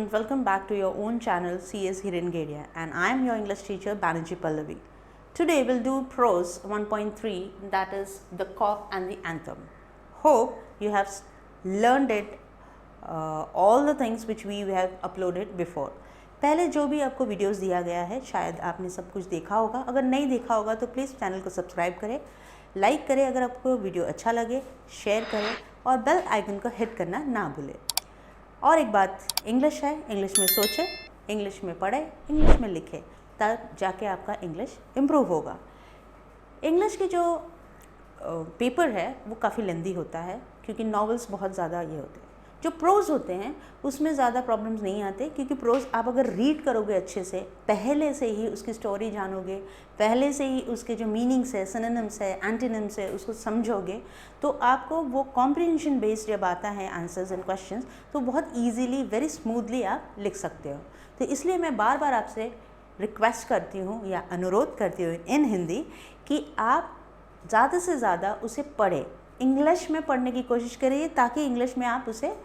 and welcome back to your own channel CS Hirengadia, and I am your English teacher Banerjee Pallavi. Today we'll do prose 1.3, that is the cop and the anthem. Hope you have learned it, all the things which we have uploaded before. पहले जो भी आपको videos दिया गया है शायद आपने सब कुछ देखा होगा. अगर नहीं देखा होगा तो प्लीज़ चैनल को सब्सक्राइब करें, लाइक करें अगर आपको वीडियो अच्छा लगे, शेयर करें और बेल आइकन को हिट करना ना भूलें. और एक बात, इंग्लिश है, इंग्लिश में सोचें, इंग्लिश में पढ़ें, इंग्लिश में लिखें, तब जाके आपका इंग्लिश इम्प्रूव होगा. इंग्लिश की जो पेपर है वो काफ़ी लेंदी होता है क्योंकि नॉवेल्स बहुत ज़्यादा ये होते हैं. जो प्रोज होते हैं उसमें ज़्यादा प्रॉब्लम्स नहीं आते क्योंकि प्रोज आप अगर रीड करोगे अच्छे से, पहले से ही उसकी स्टोरी जानोगे, पहले से ही उसके जो मीनिंग्स है, सिनोनिम्स है, एंटोनिम्स है, उसको समझोगे तो आपको वो कॉम्प्रिहेंशन बेस्ड जब आता है आंसर्स एंड क्वेश्चंस तो बहुत ईजीली, वेरी स्मूथली आप लिख सकते हो. तो इसलिए मैं बार बार आपसे रिक्वेस्ट करती हूँ या अनुरोध करती हूँ इन हिंदी कि आप ज़्यादा से ज़्यादा उसे पढ़ें, इंग्लिश में पढ़ने की कोशिश करिए ताकि इंग्लिश में आप उसे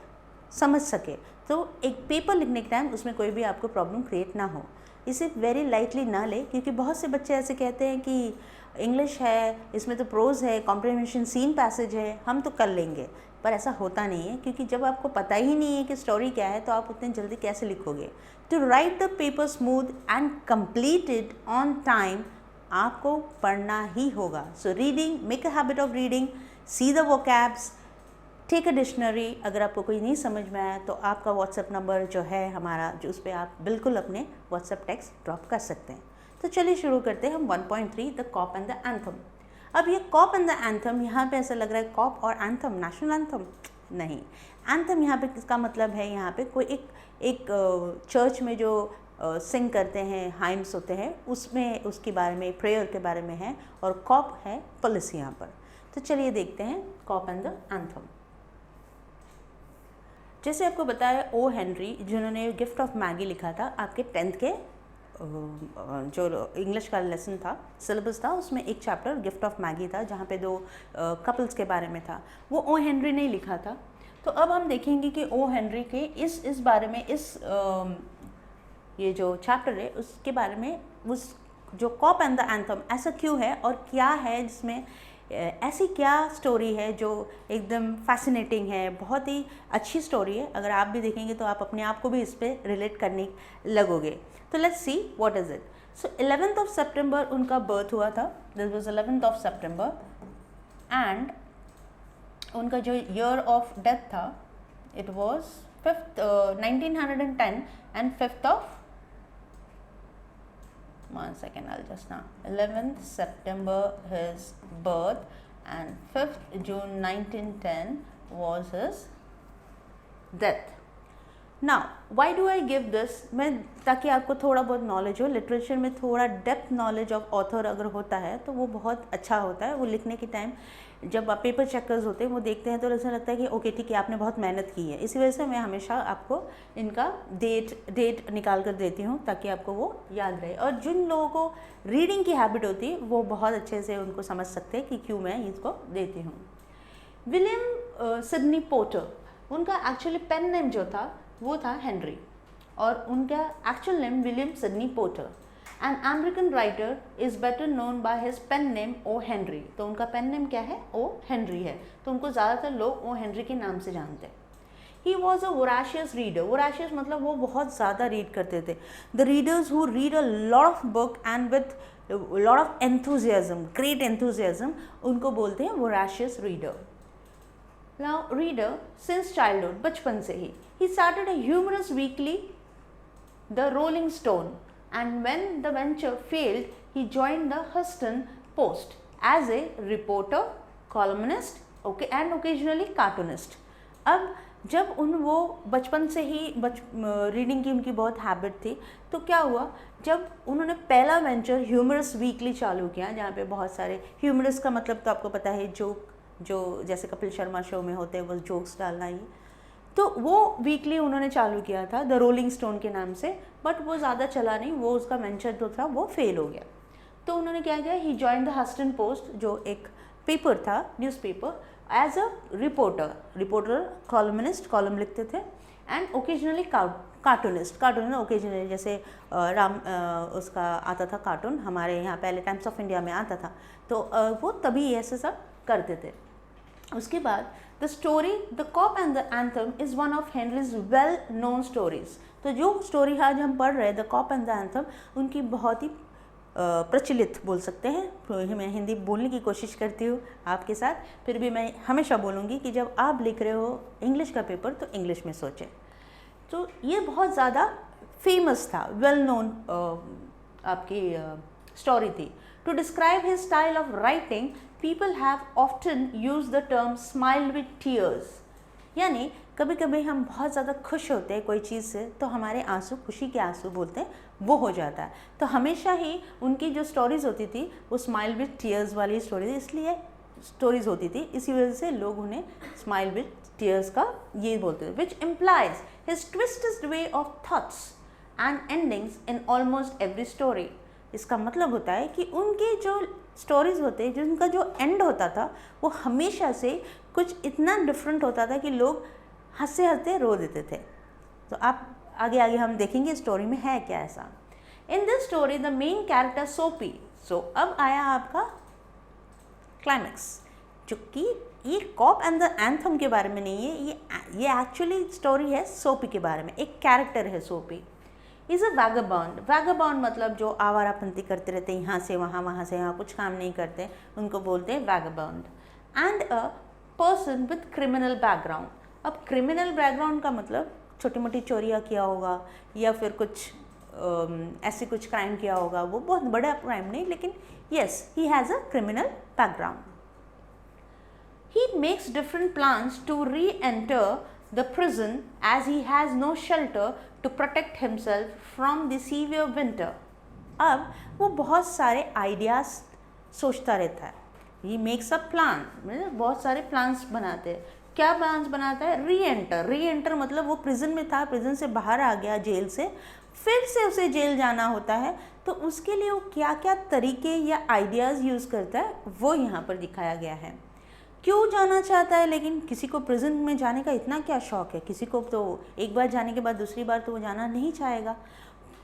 समझ सके. तो एक पेपर लिखने के टाइम उसमें कोई भी आपको प्रॉब्लम क्रिएट ना हो. इसे वेरी लाइटली ना ले क्योंकि बहुत से बच्चे ऐसे कहते हैं कि इंग्लिश है, इसमें तो प्रोज है, कॉम्प्रिहेंशन सीन पैसेज है, हम तो कर लेंगे. पर ऐसा होता नहीं है क्योंकि जब आपको पता ही नहीं है कि स्टोरी क्या है तो आप उतनी जल्दी कैसे लिखोगे. To write the paper smooth and complete it on time आपको पढ़ना ही होगा. So reading, make a habit of reading, see the vocabs, take a dictionary. अगर आपको कोई नहीं समझ में आया तो आपका व्हाट्सएप नंबर जो है हमारा, जो उस पर आप बिल्कुल अपने व्हाट्सएप टेक्स्ट ड्रॉप कर सकते हैं. तो चलिए शुरू करते हैं हम 1.3 the cop and the anthem. अब ये कॉप एंड द एंथम, यहाँ पे ऐसा लग रहा है कॉप और एंथम, नेशनल एंथम नहीं. एंथम यहाँ पे किसका मतलब है, यहाँ पे कोई एक चर्च में जो सिंग करते हैं, हाइम्स होते हैं, उसमें उसके बारे में, प्रेयर के बारे में है. और कॉप है पुलिस यहाँ पर. तो चलिए देखते हैं कॉप एंड द एंथम. जैसे आपको बताया ओ हेनरी, जिन्होंने गिफ्ट ऑफ मैगी लिखा था, आपके 10th के जो इंग्लिश का लेसन था, सिलेबस था, उसमें एक चैप्टर गिफ्ट ऑफ मैगी था जहाँ पे 2 कपल्स के बारे में था. वो ओ हेनरी ने लिखा था. तो अब हम देखेंगे कि ओ हेनरी के इस बारे में, ये जो चैप्टर है उसके बारे में, उस जो कॉप एंड द एंथम ऐसा क्यों है और क्या है जिसमें, ऐसी क्या स्टोरी है जो एकदम फैसिनेटिंग है, बहुत ही अच्छी स्टोरी है. अगर आप भी देखेंगे तो आप अपने आप को भी इस पर रिलेट करने लगोगे. तो let's see what is it. So 11th of September उनका बर्थ हुआ था. This was 11th of September and उनका जो ईयर ऑफ डेथ था it was 1910 and 5th of 1 second, I'll just now. 11th September his birth and 5th June 1910 was his death. Now, why do I give this? मैं ताकि आपको थोड़ा बहुत knowledge हो. Literature में थोड़ा डेप्थ नॉलेज ऑफ ऑथर अगर होता है तो वो बहुत अच्छा होता है. वो लिखने के टाइम जब आप पेपर चेकर्स होते हैं वो देखते हैं तो ऐसा लगता है कि ओके ठीक है, आपने बहुत मेहनत की है. इसी वजह से मैं हमेशा आपको इनका डेट निकाल कर देती हूँ ताकि आपको वो याद रहे. और जिन लोगों को रीडिंग की हैबिट होती है वो बहुत अच्छे से उनको समझ सकते हैं कि क्यों मैं इसको देती हूँ. विलियम सिडनी पोर्टर, उनका एक्चुअली पेन नेम जो था वो था हेनरी और उनका actual name William Sidney Porter. An American writer is better known by his pen name O Henry. तो उनका पेन नेम क्या है, ओ हेनरी है. तो उनको ज़्यादातर लोग ओ हेनरी के नाम से जानते हैं. He was a voracious reader. Voracious मतलब वो बहुत ज़्यादा रीड करते थे. The readers who read a lot of book and with lot of enthusiasm, great enthusiasm, उनको बोलते हैं voracious reader. Now reader since childhood, बचपन से ही, he started a humorous weekly, The Rolling Stone, and when the venture failed, he joined the Houston Post as a reporter, columnist, and occasionally cartoonist. अब जब वो बचपन से ही reading की उनकी बहुत हैबिट थी तो क्या हुआ, जब उन्होंने पहला वेंचर ह्यूमरस वीकली चालू किया जहाँ पे बहुत सारे, ह्यूमरस का मतलब तो आपको पता है, जोक, जो जैसे कपिल शर्मा शो में होते हैं वो जोक्स डालना ही. तो वो वीकली उन्होंने चालू किया था द रोलिंग स्टोन के नाम से, बट वो ज़्यादा चला नहीं, वो उसका वेंचर जो था वो फेल हो गया. तो उन्होंने क्या किया, he join the Houston Post, जो एक पेपर था, newspaper, as a reporter columnist, column लिखते थे, एंड ओकेजनली कार्टूनिस्ट ओकेजनली, जैसे उसका आता था कार्टून, हमारे यहाँ पहले टाइम्स ऑफ इंडिया में आता था, तो वो तभी ऐसे सब करते थे। उसके बाद the story the cop and the anthem is one of Henry's well known stories. तो जो स्टोरी आज हम पढ़ रहे हैं, the cop and the anthem, उनकी बहुत ही प्रचलित बोल सकते हैं। मैं हिंदी बोलने की कोशिश करती हूँ आपके साथ, फिर भी मैं हमेशा बोलूँगी कि जब आप लिख रहे हो इंग्लिश का पेपर तो इंग्लिश में सोचें। तो ये बहुत ज़्यादा फेमस था, वेल नोन आपकी स्टोरी थी। To describe his style of writing people have often use the term smile with tears, यानी कभी कभी हम बहुत ज़्यादा खुश होते हैं कोई चीज़ से, तो हमारे आंसू, खुशी के आंसू बोलते हैं, वो हो जाता है। तो हमेशा ही उनकी जो स्टोरीज़ होती थी वो स्माइल विद टीयर्स वाली स्टोरी थी, इसलिए स्टोरीज़ होती थी, इसी वजह से लोग उन्हें स्माइल विद टीयर्स का ये बोलते थे। Which implies his twisted way of thoughts and endings in almost every story. इसका मतलब होता है कि उनके जो स्टोरीज़ होते, जो उनका जो एंड होता था, वो हमेशा से कुछ इतना डिफरेंट होता था कि लोग हंसते हंसते रो देते थे। तो आप आगे आगे हम देखेंगे स्टोरी में है क्या ऐसा। In this story the main character सोपी। सो अब आया आपका क्लाइमैक्स, जो कि ये कॉप एंड द एंथम के बारे में नहीं है, ये एक्चुअली स्टोरी है सोपी के बारे में। एक कैरेक्टर है सोपी, इज़ अ वैगाबॉन्ड। वैगाबॉन्ड मतलब जो आवारापंती करते रहते, यहाँ से वहाँ, वहाँ से यहाँ, कुछ काम नहीं करते, उनको बोलते हैं vagabond. And a person with criminal background. अब क्रिमिनल बैकग्राउंड का मतलब छोटी मोटी चोरियाँ किया होगा या फिर कुछ ऐसे कुछ क्राइम किया होगा, वो बहुत बड़ा क्राइम नहीं, लेकिन yes, he has a criminal background. He makes different plans to re-enter the prison as he has no shelter to protect himself from the severe winter. अब वो बहुत सारे आइडियाज़ सोचता रहता है। He makes a plan, मतलब बहुत सारे प्लान्स बनाते हैं। क्या प्लान्स बनाता है? री एंटर मतलब वो प्रिजन में था, प्रिजन से बाहर आ गया, जेल से, फिर से उसे जेल जाना होता है, तो उसके लिए वो क्या क्या तरीके या आइडियाज़ यूज़ करता है, वो यहाँ पर दिखाया गया है। क्यों जाना चाहता है, लेकिन किसी को प्रिजन में जाने का इतना क्या शौक है, किसी को तो एक बार जाने के बाद दूसरी बार तो वो जाना नहीं चाहेगा।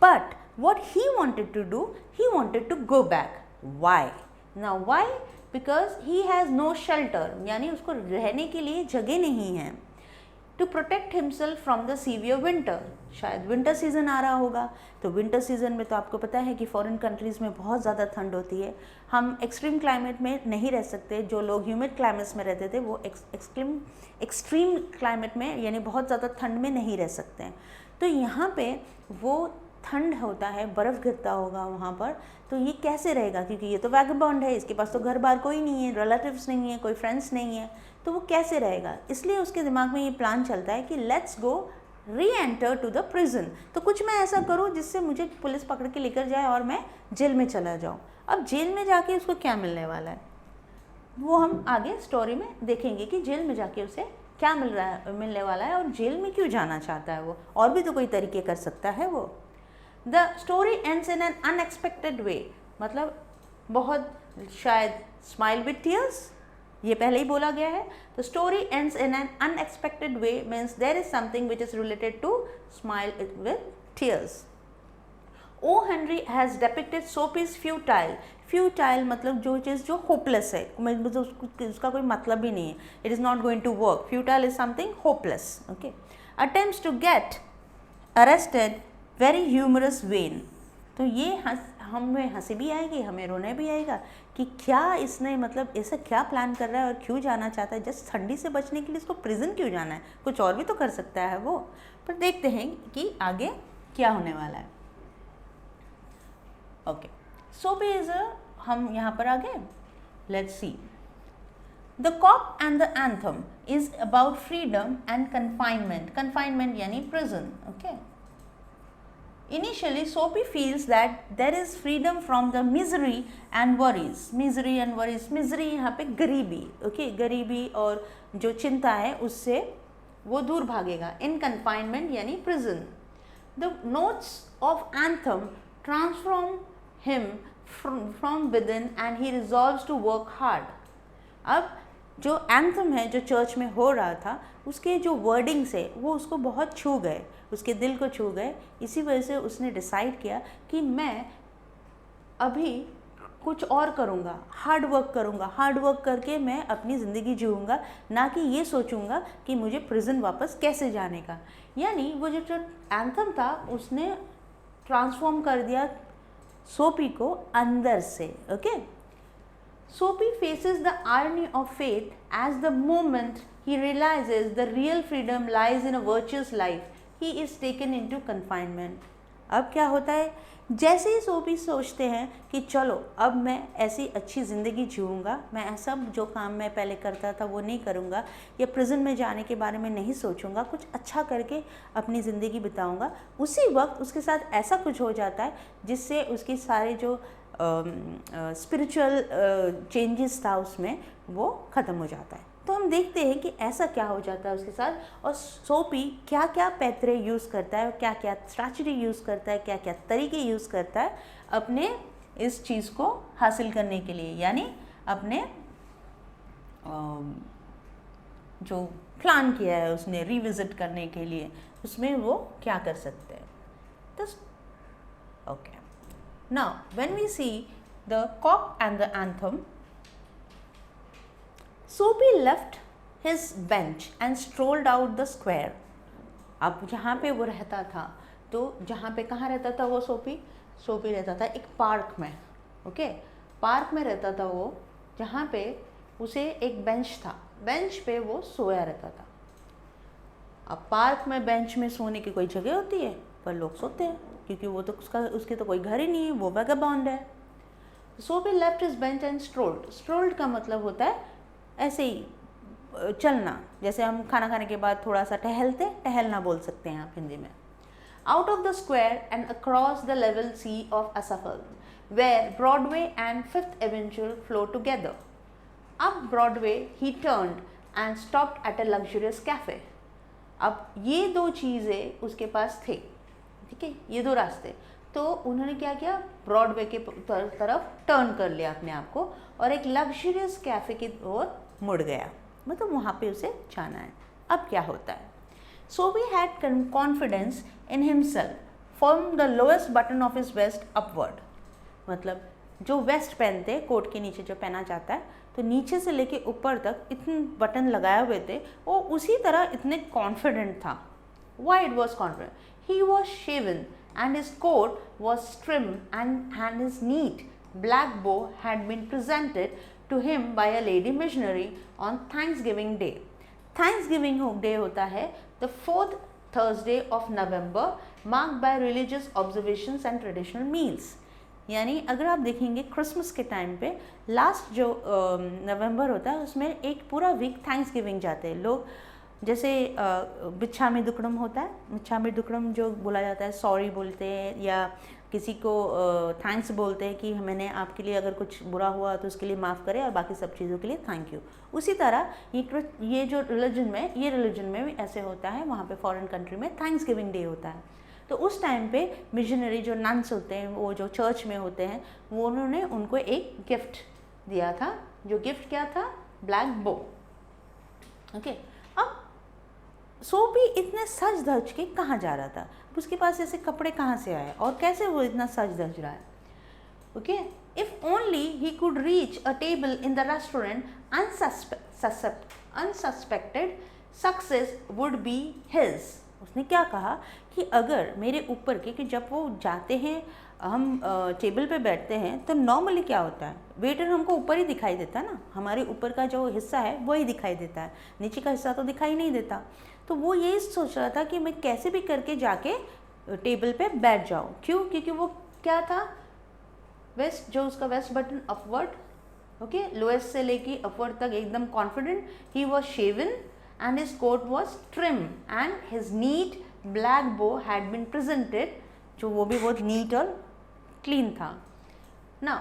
But what he wanted to do, he wanted to go back. Why? Now why? Because he has no shelter, यानी उसको रहने के लिए जगह नहीं है। To protect himself from the severe winter, शायद विंटर सीजन आ रहा होगा, तो विंटर सीजन में तो आपको पता है कि फॉरेन कंट्रीज़ में बहुत ज़्यादा ठंड होती है, हम एक्सट्रीम क्लाइमेट में नहीं रह सकते। जो लोग ह्यूमिड क्लाइमेट्स में रहते थे वो एक्सट्रीम क्लाइमेट में, यानी बहुत ज़्यादा ठंड में नहीं रह सकते हैं। तो यहाँ पे वो ठंड होता है, बर्फ़ गिरता होगा वहाँ पर, तो ये कैसे रहेगा, क्योंकि ये तो वैगबॉन्ड है, इसके पास तो घर बार कोई नहीं है, रिलेटिव्स नहीं है, कोई फ्रेंड्स नहीं है, तो वो कैसे रहेगा। इसलिए उसके दिमाग में ये प्लान चलता है कि लेट्स गो री एंटर टू द प्रिजन। तो कुछ मैं ऐसा करूँ जिससे मुझे पुलिस पकड़ के लेकर जाए और मैं जेल में चला जाऊँ। अब जेल में जाके उसको क्या मिलने वाला है, वो हम आगे स्टोरी में देखेंगे कि जेल में जाके उसे क्या मिलने वाला है, और जेल में क्यों जाना चाहता है वो, और भी तो कोई तरीके कर सकता है वो। The story ends in an unexpected way, मतलब बहुत शायद स्माइल विद टीयर्स, ये पहले ही बोला गया है। The story ends in an unexpected way means there is something which is related to smile with tears. O Henry has depicted Soapy's futile मतलब जो चीज़ जो होपलेस है, मतलब उसका कोई मतलब ही नहीं है, it is not going to work. Futile is something hopeless. Okay. Attempts to get arrested very humorous vein. तो ये हमें हंसी भी आएगी, हमें रोने भी आएगा कि क्या इसने, मतलब ऐसा क्या प्लान कर रहा है और क्यों जाना चाहता है, जस्ट ठंडी से बचने के लिए इसको प्रिजन क्यों जाना है, कुछ और भी तो कर सकता है वो। पर देखते हैं कि आगे क्या होने वाला है। ओके, सोपी इज हम यहाँ पर आगे let's see. The cop and the anthem is about freedom and confinement यानी prison. Okay. Initially, Soapy feels that there is freedom from the misery and worries. Misery यहाँ पे गरीबी, okay? गरीबी और जो चिंता है उससे वो दूर भागेगा। In confinement यानी prison. The notes of anthem transform him from within and he resolves to work hard. अब जो एंथम है जो चर्च में हो रहा था, उसके जो वर्डिंग्स है वो उसको बहुत छू गए, उसके दिल को छू गए। इसी वजह से उसने डिसाइड किया कि मैं अभी कुछ और करूँगा, हार्ड वर्क करूँगा, हार्ड वर्क करके मैं अपनी ज़िंदगी जीऊँगा, ना कि ये सोचूँगा कि मुझे प्रिजन वापस कैसे जाने का। यानी वो जो एंथम था उसने ट्रांसफॉर्म कर दिया सोपी को अंदर से। Okay, Soapy faces the irony of fate as the moment he realizes the real freedom lies in a virtuous life, he is taken into confinement. अब क्या होता है, जैसे ही सोपी सोचते हैं कि चलो अब मैं ऐसी अच्छी ज़िंदगी जीऊँगा, मैं ऐसा जो काम मैं पहले करता था वो नहीं करूँगा, या प्रिजन में जाने के बारे में नहीं सोचूँगा, कुछ अच्छा करके अपनी ज़िंदगी बिताऊँगा, उसी वक्त उसके साथ ऐसा कुछ हो जाता है जिससे उसकी सारे जो स्पिरिचुअल चेंजेस था उसमें वो ख़त्म हो जाता है। तो हम देखते हैं कि ऐसा क्या हो जाता है उसके साथ, और सोपी क्या क्या पैतरे यूज़ करता है, क्या क्या स्ट्रैटेजी यूज़ करता है, क्या क्या तरीके यूज़ करता है अपने इस चीज़ को हासिल करने के लिए, यानी अपने जो प्लान किया है उसने रिविज़िट करने के लिए, उसमें वो क्या कर सकते हैं। तो okay, now when we see the cock and the anthem, Soapy left his bench and strolled out the square. अब जहाँ पे वो रहता था, तो जहाँ पे कहाँ रहता था वो सोपी रहता था एक पार्क में। ओके, पार्क में रहता था वो, जहाँ पे उसे एक बेंच था, बेंच पे वो सोया रहता था। अब पार्क में बेंच में सोने की कोई जगह होती है, पर लोग सोते हैं क्योंकि वो तो उसके तो कोई घर ही नहीं है, वो वैगाबॉन्ड है। सोपी लेफ्ट हिज बेंच एंड स्ट्रोल्ड। स्ट्रोल्ड का मतलब होता है ऐसे ही चलना, जैसे हम खाना खाने के बाद थोड़ा सा टहलना बोल सकते हैं आप हिंदी में। Out of the square and across the level sea of asphalt, where Broadway and Fifth Avenue flow together. अब Broadway he turned and stopped at a luxurious cafe. अब ये दो चीज़ें उसके पास थे, ठीक है, ये दो रास्ते। तो उन्होंने क्या किया, ब्रॉडवे के तरफ टर्न कर लिया अपने आप को और एक लग्जरियस कैफ़े की ओर मुड़ गया, मतलब वहाँ पे उसे जाना है। अब क्या होता है, Soapy had confidence in himself from the lowest button of his vest upward. मतलब जो वेस्ट पहनते हैं, कोट के नीचे जो पहना जाता है, तो नीचे से लेके ऊपर तक इतने बटन लगाए हुए थे, वो उसी तरह इतने कॉन्फिडेंट था। Why it was confident? He was shaven and his coat was trim and his neat black bow had been presented to him by a lady missionary on Thanksgiving Day. Thanksgiving Day होता है the fourth Thursday of November, marked by religious observations and traditional meals. यानी अगर आप देखेंगे Christmas के time पे last जो नवंबर होता है उसमें एक पूरा वीक थैंक्सगिविंग जाते हैं लोग। जैसे बिच्छामी दुक्कड़म होता है, बिच्छामी दुक्कड़म जो बोला जाता है, सॉरी बोलते हैं या किसी को थैंक्स बोलते हैं कि मैंने आपके लिए अगर कुछ बुरा हुआ तो उसके लिए माफ़ करें और बाकी सब चीज़ों के लिए थैंक यू। उसी तरह ये जो रिलीजन में भी ऐसे होता है, वहाँ पे फॉरेन कंट्री में थैंक्सगिविंग डे होता है। तो उस टाइम पे मिशनरी जो नन्स होते हैं, वो जो चर्च में होते हैं, वो उन्होंने उनको एक गिफ्ट दिया था। जो गिफ्ट क्या था, ब्लैक बो। ओके, अब सोपी इतने सज धज के कहाँ जा रहा था, उसके पास ऐसे कपड़े कहाँ से आए और कैसे वो इतना सज धज रहा है। Okay, if only he could reach a table in the restaurant unsuspected success would be his. उसने क्या कहा कि अगर मेरे ऊपर के, कि जब वो जाते हैं, हम टेबल पे बैठते हैं तो नॉर्मली क्या होता है, वेटर हमको ऊपर ही दिखाई देता है ना, हमारे ऊपर का जो हिस्सा है वही दिखाई देता है, नीचे का हिस्सा तो दिखाई नहीं देता। तो वो यही सोच रहा था कि मैं कैसे भी करके जाके टेबल पे बैठ जाऊँ। क्यों? क्योंकि वो क्या था, वेस्ट, जो उसका vest button upward, okay, lowest से लेके अपवर्ड तक एकदम confident. He was shaven and his coat was trim and his neat black bow had been presented, जो वो भी बहुत नीट और क्लीन था। Now,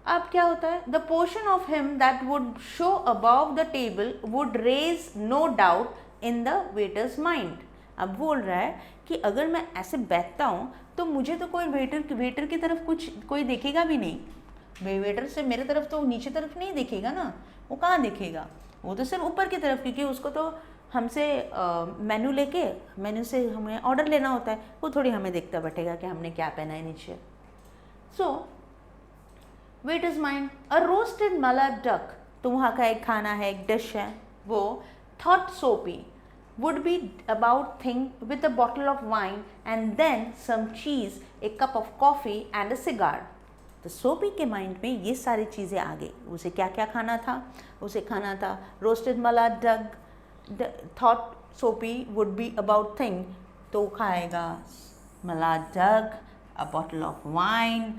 अब क्या होता है, the portion of him that would show above the table would raise no doubt in the waiter's mind. अब बोल रहा है कि अगर मैं ऐसे बैठता हूँ तो मुझे तो कोई वेटर की तरफ कोई देखेगा भी नहीं, वेटर से मेरे तरफ तो नीचे तरफ नहीं देखेगा ना, वो कहाँ दिखेगा, वो तो सिर्फ ऊपर की तरफ, क्योंकि उसको तो हमसे मेन्यू लेके मेन्यू से हमें ऑर्डर लेना होता है, वो थोड़ी हमें देखता बैठेगा कि हमने क्या पहना है नीचे. So wait is mind a roasted mallard duck, तो वहाँ का एक खाना है, एक डिश है, वो थॉट सोपी would be about thing with a bottle of wine and then some cheese, a cup of coffee and a cigar. तो सोपी के माइंड में ये सारी चीज़ें आ गई. उसे क्या क्या खाना था, उसे खाना था roasted mallard duck. Thought Soapy would be about thing, तो खाएगा mallard duck, a bottle of wine,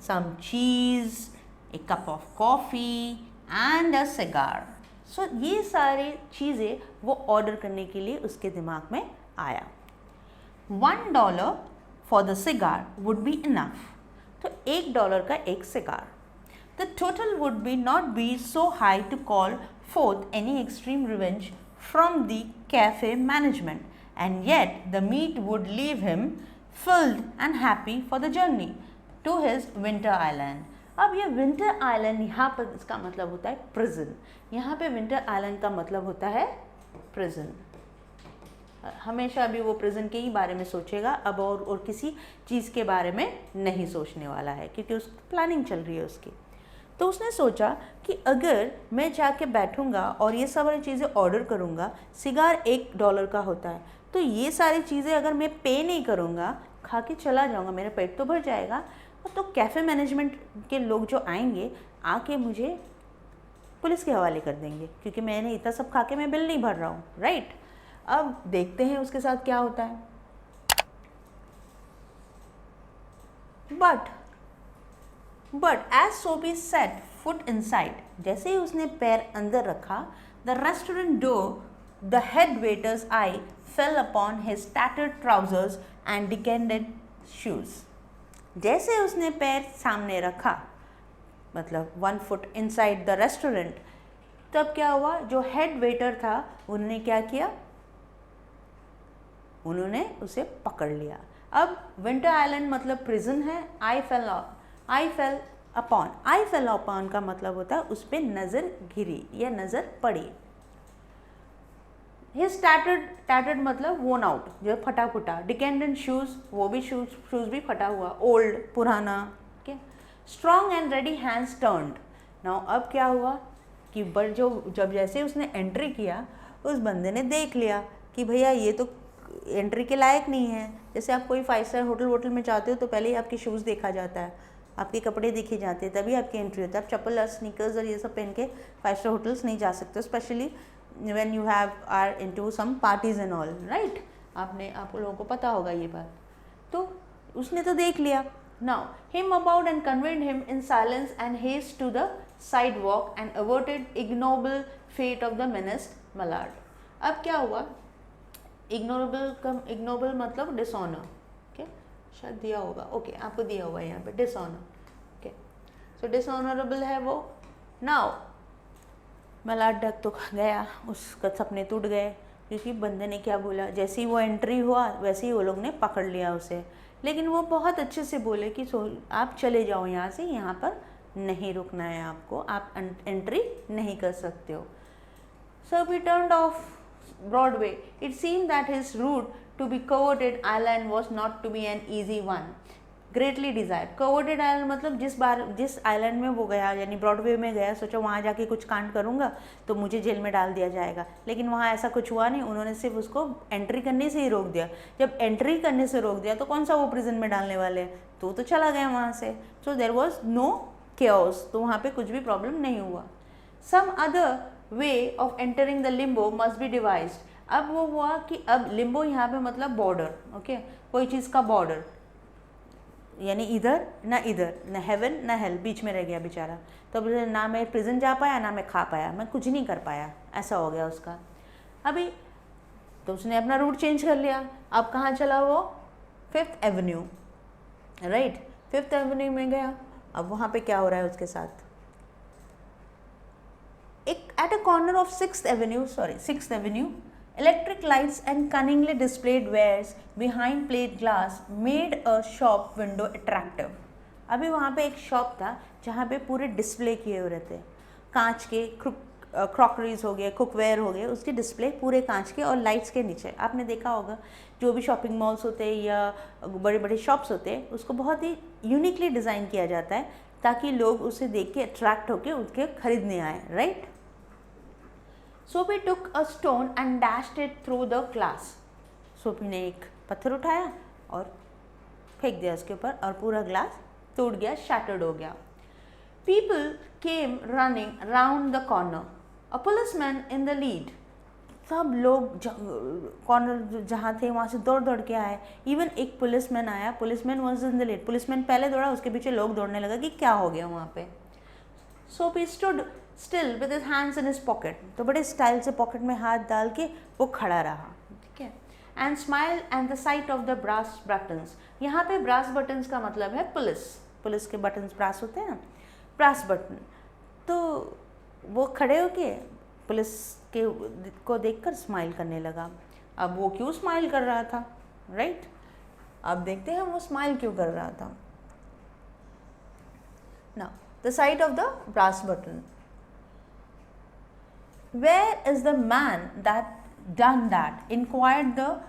some cheese, a cup of coffee and a cigar. So ये सारी चीज़ें वो ऑर्डर करने के लिए उसके दिमाग में आया. $1 for the cigar would be enough, तो $1 का एक cigar. The total would be not be so high to call forth any extreme revenge from the cafe management, and yet the meat would leave him filled and happy for the journey to his winter island. अब ये winter island, यहाँ पर इसका मतलब होता है prison. यहाँ पे विंटर आइलैंड का मतलब होता है प्रिजन. हमेशा भी वो प्रिजन के ही बारे में सोचेगा अब, और किसी चीज़ के बारे में नहीं सोचने वाला है, क्योंकि उस प्लानिंग चल रही है उसकी. तो उसने सोचा कि अगर मैं जाके बैठूंगा और ये सारी चीज़ें ऑर्डर करूँगा, सिगार $1 का होता है, तो ये सारी चीज़ें अगर मैं पे नहीं करूँगा, खा के चला जाऊँगा, मेरा पेट तो भर जाएगा, तो कैफ़े मैनेजमेंट के लोग जो आएंगे आके मुझे पुलिस के हवाले कर देंगे, क्योंकि मैंने इतना सब खा के मैं बिल नहीं भर रहा हूँ, राइट. अब देखते हैं उसके साथ क्या होता है. But as Soapy set foot inside, जैसे ही उसने पैर अंदर रखा, the restaurant door, the head waiter's eye fell upon his tattered trousers and decadent shoes. जैसे उसने पैर सामने रखा, मतलब 1 फुट इनसाइड द रेस्टोरेंट, तब क्या हुआ, जो हेड वेटर था उन्होंने क्या किया, उन्होंने उसे पकड़ लिया. अब विंटर आइलैंड मतलब प्रिजन है. आई फेल अपॉन का मतलब होता है उस पर नज़र गिरी या नज़र पड़ी. हिज टैटर्ड मतलब वोन आउट, जो फटा फुटा. डिकेंडेंट शूज़, वो भी शूज़ भी फटा हुआ, ओल्ड, पुराना. Okay. Strong and ready hands turned. Now अब क्या हुआ कि जब जैसे उसने एंट्री किया, उस बंदे ने देख लिया कि भैया ये तो एंट्री के लायक नहीं है. जैसे आप कोई 5 स्टार होटल में जाते हो तो पहले ही आपके शूज़ देखा जाता है, आपके कपड़े देखे जाते हैं, तभी आपकी एंट्री होती है. आप चप्पल और स्नीकर्स और ये सब पहन के 5 स्टार होटल्स नहीं जा सकते, specially when you are into some parties and all, right? आप लोगों को पता होगा ये बात. तो उसने तो देख लिया. Now him about and conveyed him in silence and haste to the sidewalk and averted ignoble fate of the menaced mallard. अब क्या हुआ, ignoble मतलब dishonor. Okay, शायद दिया होगा. Okay, आपको दिया हुआ है यहाँ पे dishonor. Okay, so dishonorable है वो. Now मलाड डक तो गया, उसका सपने टूट गए, क्योंकि बंदे ने क्या बोला, जैसे ही वो एंट्री हुआ वैसे ही वो लोग ने पकड़ लिया उसे. लेकिन वो बहुत अच्छे से बोले कि आप चले जाओ यहाँ से, यहाँ पर नहीं रुकना है आपको, आप एंट्री नहीं कर सकते हो. So we turned off Broadway. It seem that his route to be coveted island was not to be an easy one. Greatly desire. Coveted island मतलब जिस आइलैंड में वो गया, यानी ब्रॉडवे में गया, सोचा वहाँ जाके कुछ कांड करूँगा तो मुझे जेल में डाल दिया जाएगा. लेकिन वहाँ ऐसा कुछ हुआ नहीं, उन्होंने सिर्फ उसको एंट्री करने से ही रोक दिया. जब एंट्री करने से रोक दिया तो कौन सा वो प्रिजन में डालने वाले हैं, तो चला गया वहाँ से. So there was no chaos, तो वहाँ पे कुछ भी प्रॉब्लम नहीं हुआ. Some other way of entering the limbo must be devised. अब वो हुआ कि अब लिम्बो यहाँ पे मतलब बॉर्डर. ओके, कोई चीज़ का बॉर्डर, यानी इधर न हेवन न हेल, बीच में रह गया बेचारा. तो ना मैं प्रिजन जा पाया, ना मैं खा पाया, मैं कुछ नहीं कर पाया, ऐसा हो गया उसका. अभी तो उसने अपना रूट चेंज कर लिया. अब कहाँ चला वो, 5th Avenue, right. 5th Avenue में गया. अब वहाँ पे क्या हो रहा है उसके साथ, एक at a corner of 6th Avenue, electric lights and cunningly displayed wares behind plate glass made a shop window attractive. अभी वहाँ पे एक शॉप था जहाँ पे पूरे डिस्प्ले किए हुए रहते. कांच के क्रॉकरीज हो गए, कुकवेयर हो गए, उसके डिस्प्ले पूरे कांच के और लाइट्स के नीचे। आपने देखा होगा जो भी शॉपिंग मॉल्स होते हैं या बड़े बड़े शॉप्स होते हैं, उसको बहुत ही यूनिकली डिज़ाइन किया जाता है ताकि लोग उसे देख के अट्रैक्ट होकर उसके खरीदने आए, right. Sophie took a stone and dashed it through the glass. Sophie ने एक पत्थर उठाया और फेंक दिया उसके ऊपर और पूरा ग्लास टूट गया, शैटर्ड हो गया। People came running round the corner. A policeman in the lead. सब लोग कॉर्नर जहाँ थे वहाँ से दौड़ दौड़ के आए। इवन एक पुलिसमैन आया, policeman was in the lead. Policeman पहले दौड़ा, उसके पीछे लोग दौड़ने लगा कि क्या हो गया वहाँ पे। Sophie stood still with his hands in his pocket. तो बड़े स्टाइल से पॉकेट में हाथ डाल के वो खड़ा रहा, ठीक है। And smile and the sight of the brass buttons. यहाँ पे ब्रास बटन्स का मतलब है पुलिस के बटन्स ब्रास होते हैं ना, ब्रास बटन। तो वो खड़े होके पुलिस के को देखकर स्माइल करने लगा। अब वो क्यों स्माइल कर रहा था, राइट? अब देखते हैं वो स्माइल क्यों कर रहा था। Now the side of the brass button. Where is the man that done that? Inquired the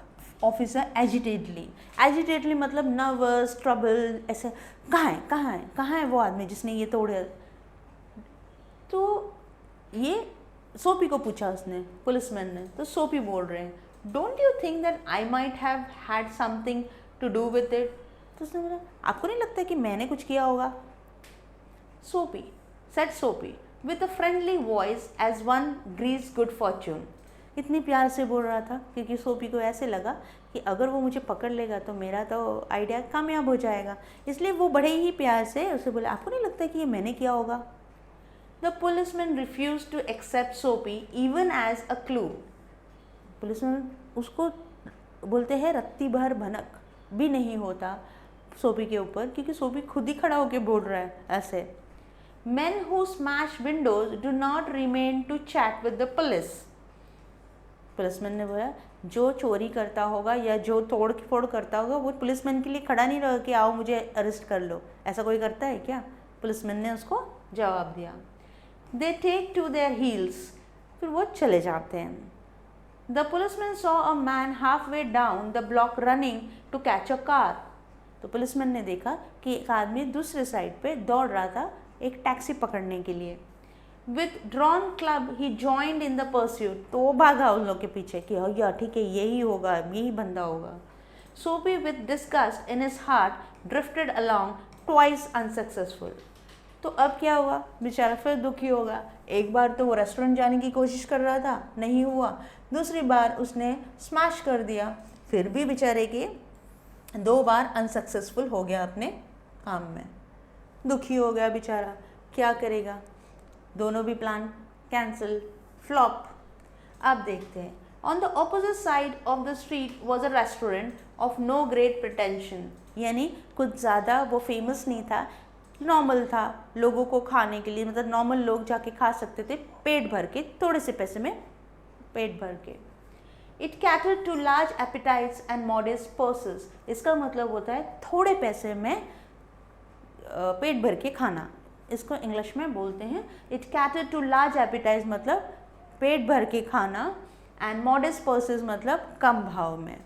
officer agitatedly. Agitatedly मतलब नर्वस, ट्रबल, ऐसे। कहाँ है वो आदमी जिसने ये तोड़े? तो ये सोफी को पूछा उसने, पुलिसमैन ने। तो सोफी बोल रहे हैं, don't you think that I might have had something to do with it? तो उसने बोला, आपको नहीं लगता कि मैंने कुछ किया होगा? Soapy with a friendly voice as one greets good fortune. इतनी प्यार से बोल रहा था क्योंकि सोफी को ऐसे लगा कि अगर वो मुझे पकड़ लेगा तो मेरा तो आइडिया कामयाब हो जाएगा, इसलिए वो बड़े ही प्यार से उसे बोला, आपको नहीं लगता कि ये मैंने किया होगा? The policeman refuse to accept Soapy even as a clue. Policeman उसको बोलते हैं रत्ती भर भनक भी नहीं होता सोफी के ऊपर, क्योंकि सोफी खुद ही खड़ा होकर बोल रहा है ऐसे। Men who smash windows do not remain to chat with the police. Policeman ने बोला, जो चोरी करता होगा या जो तोड़ फोड़ करता होगा वो पुलिसमैन के लिए खड़ा नहीं रहा कि आओ मुझे अरेस्ट कर लो। ऐसा कोई करता है क्या? पुलिसमैन ने उसको जवाब दिया। They take to their heels. फिर वो चले जाते हैं। The policeman saw a man halfway down the block running to catch a car. तो पुलिसमैन ने देखा कि एक आदमी दूसरे साइड पे दौड़ रहा था एक टैक्सी पकड़ने के लिए। With drawn club he joined in the pursuit. तो वो भागा उन लोग के पीछे कि यार ठीक है, यही होगा, यही बंदा होगा। Sophie with disgust in his heart drifted along, twice unsuccessful. तो अब क्या हुआ? बेचारा फिर दुखी होगा। एक बार तो वो रेस्टोरेंट जाने की कोशिश कर रहा था, नहीं हुआ। दूसरी बार उसने स्मैश कर दिया, फिर भी बेचारे के 2 बार अनसक्सेसफुल हो गया अपने काम में। दुखी हो गया बेचारा, क्या करेगा? दोनों भी प्लान कैंसिल, फ्लॉप। अब देखते हैं। On the opposite side of the street was a restaurant of no great pretension. यानी कुछ ज़्यादा वो फेमस नहीं था, नॉर्मल था लोगों को खाने के लिए, मतलब नॉर्मल लोग जाके खा सकते थे पेट भर के, थोड़े से पैसे में पेट भर के। It catered to large appetites and modest purses. इसका मतलब होता है थोड़े पैसे में पेट भर के खाना। इसको इंग्लिश में बोलते हैं इट कैटर्ड टू लार्ज एपिटाइट्स, मतलब पेट भर के खाना, एंड मॉडेस्ट पर्सेस मतलब कम भाव में।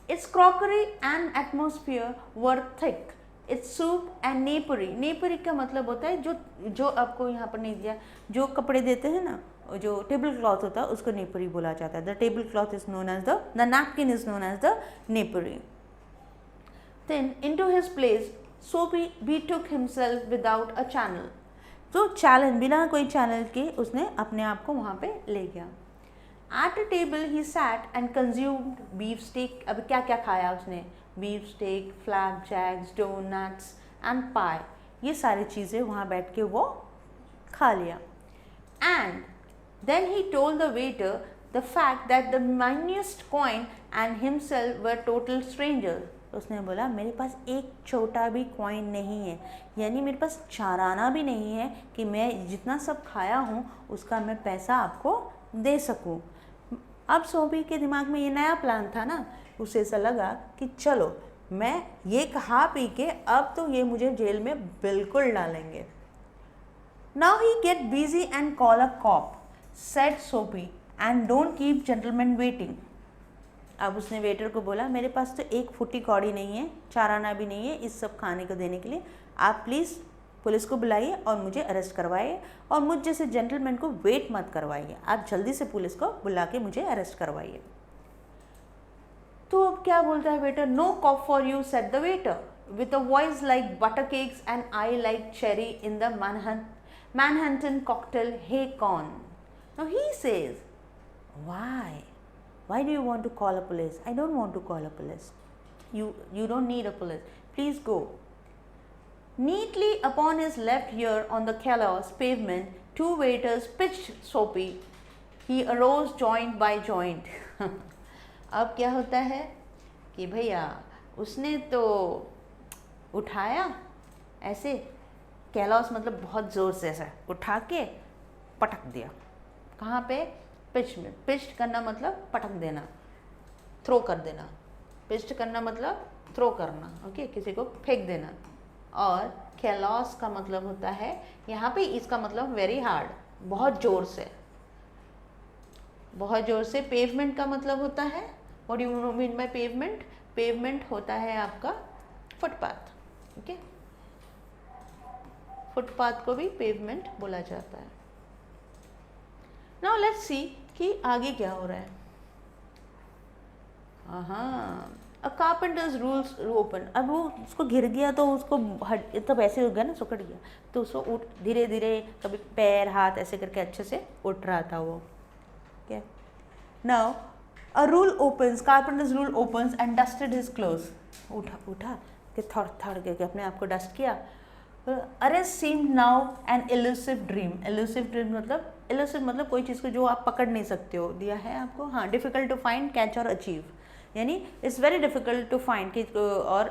It's crockery and atmosphere were thick, it's soup and napery. Napery का मतलब होता है जो आपको यहाँ पर नहीं दिया, जो कपड़े देते हैं ना, जो टेबल क्लॉथ होता है उसको नेपरी बोला जाता है। The table cloth is known as the napkin is known as the napery. Then into his place Soapy betook himself without a channel. तो चैनल, बिना कोई चैनल के उसने अपने आप को वहाँ पे ले गया। At a table he sat and consumed beef steak. अब क्या क्या खाया उसने? Beef steak, flapjacks, donuts and pie. ये सारी चीज़ें वहाँ बैठ के वो खा लिया। And then he told the waiter the fact that the minutest coin and himself were total strangers. उसने बोला, मेरे पास एक छोटा भी कॉइन नहीं है, यानी मेरे पास 4 आना भी नहीं है कि मैं जितना सब खाया हूँ उसका मैं पैसा आपको दे सकूँ। अब सोफी के दिमाग में ये नया प्लान था ना, उसे ऐसा लगा कि चलो मैं ये खा पी के अब तो ये मुझे जेल में बिल्कुल डालेंगे। Now he get busy and call a cop, said Soapy, and don't keep gentlemen waiting. अब उसने वेटर को बोला, मेरे पास तो एक फुटी कौड़ी नहीं है, 4 आना भी नहीं है इस सब खाने को देने के लिए, आप प्लीज़ पुलिस को बुलाइए और मुझे अरेस्ट करवाइए और मुझ जैसे जेंटलमैन को वेट मत करवाइए, आप जल्दी से पुलिस को बुला के मुझे अरेस्ट करवाइए। तो अब क्या बोलता है waiter, no cop for you, said the waiter, with a voice like butter cakes and eye like cherry in the Manhattan cocktail Hey Con. Now he says, why do you want to call a police? I don't want to call a police. You don't need a police, please go. Neatly upon his left ear on the callous pavement, 2 waiters pitched Soapy. He arose joint by joint. अब क्या होता है कि भैया उसने तो उठाया ऐसे, कैलॉस मतलब बहुत ज़ोर से ऐसा उठा के पटक दिया। कहाँ पे? पिच में। पिच करना मतलब पटक देना, थ्रो कर देना। पिच करना मतलब थ्रो करना, ओके, किसी को फेंक देना। और कैलॉस का मतलब होता है यहाँ पे, इसका मतलब वेरी हार्ड, बहुत ज़ोर से, बहुत ज़ोर से। पेवमेंट का मतलब होता है, what do you mean by pavement? Pavement होता है आपका फुटपाथ, ओके। फुटपाथ को भी पेवमेंट बोला जाता है। नाउ लेट्स सी कि आगे क्या हो रहा है। हाँ, अ कारपेंटर्स रूल्स ओपन। अब वो उसको घिर गया तो उसको तब ऐसे हो गया ना, सुकड़ गया, तो उसको उठ धीरे धीरे कभी पैर हाथ ऐसे करके अच्छे से उठ रहा था वो, क्या। Now a rule opens, carpenters rule opens and dusted his clothes. उठा कि थड़ थड़ के अपने आप को डस्ट किया। Arrest seemed now an elusive dream. Elusive dream मतलब, एलुसिव मतलब कोई चीज़ को जो आप पकड़ नहीं सकते हो, दिया है आपको। हाँ, डिफ़िकल्ट टू फाइंड, कैच और अचीव, यानी it's very difficult to find कि और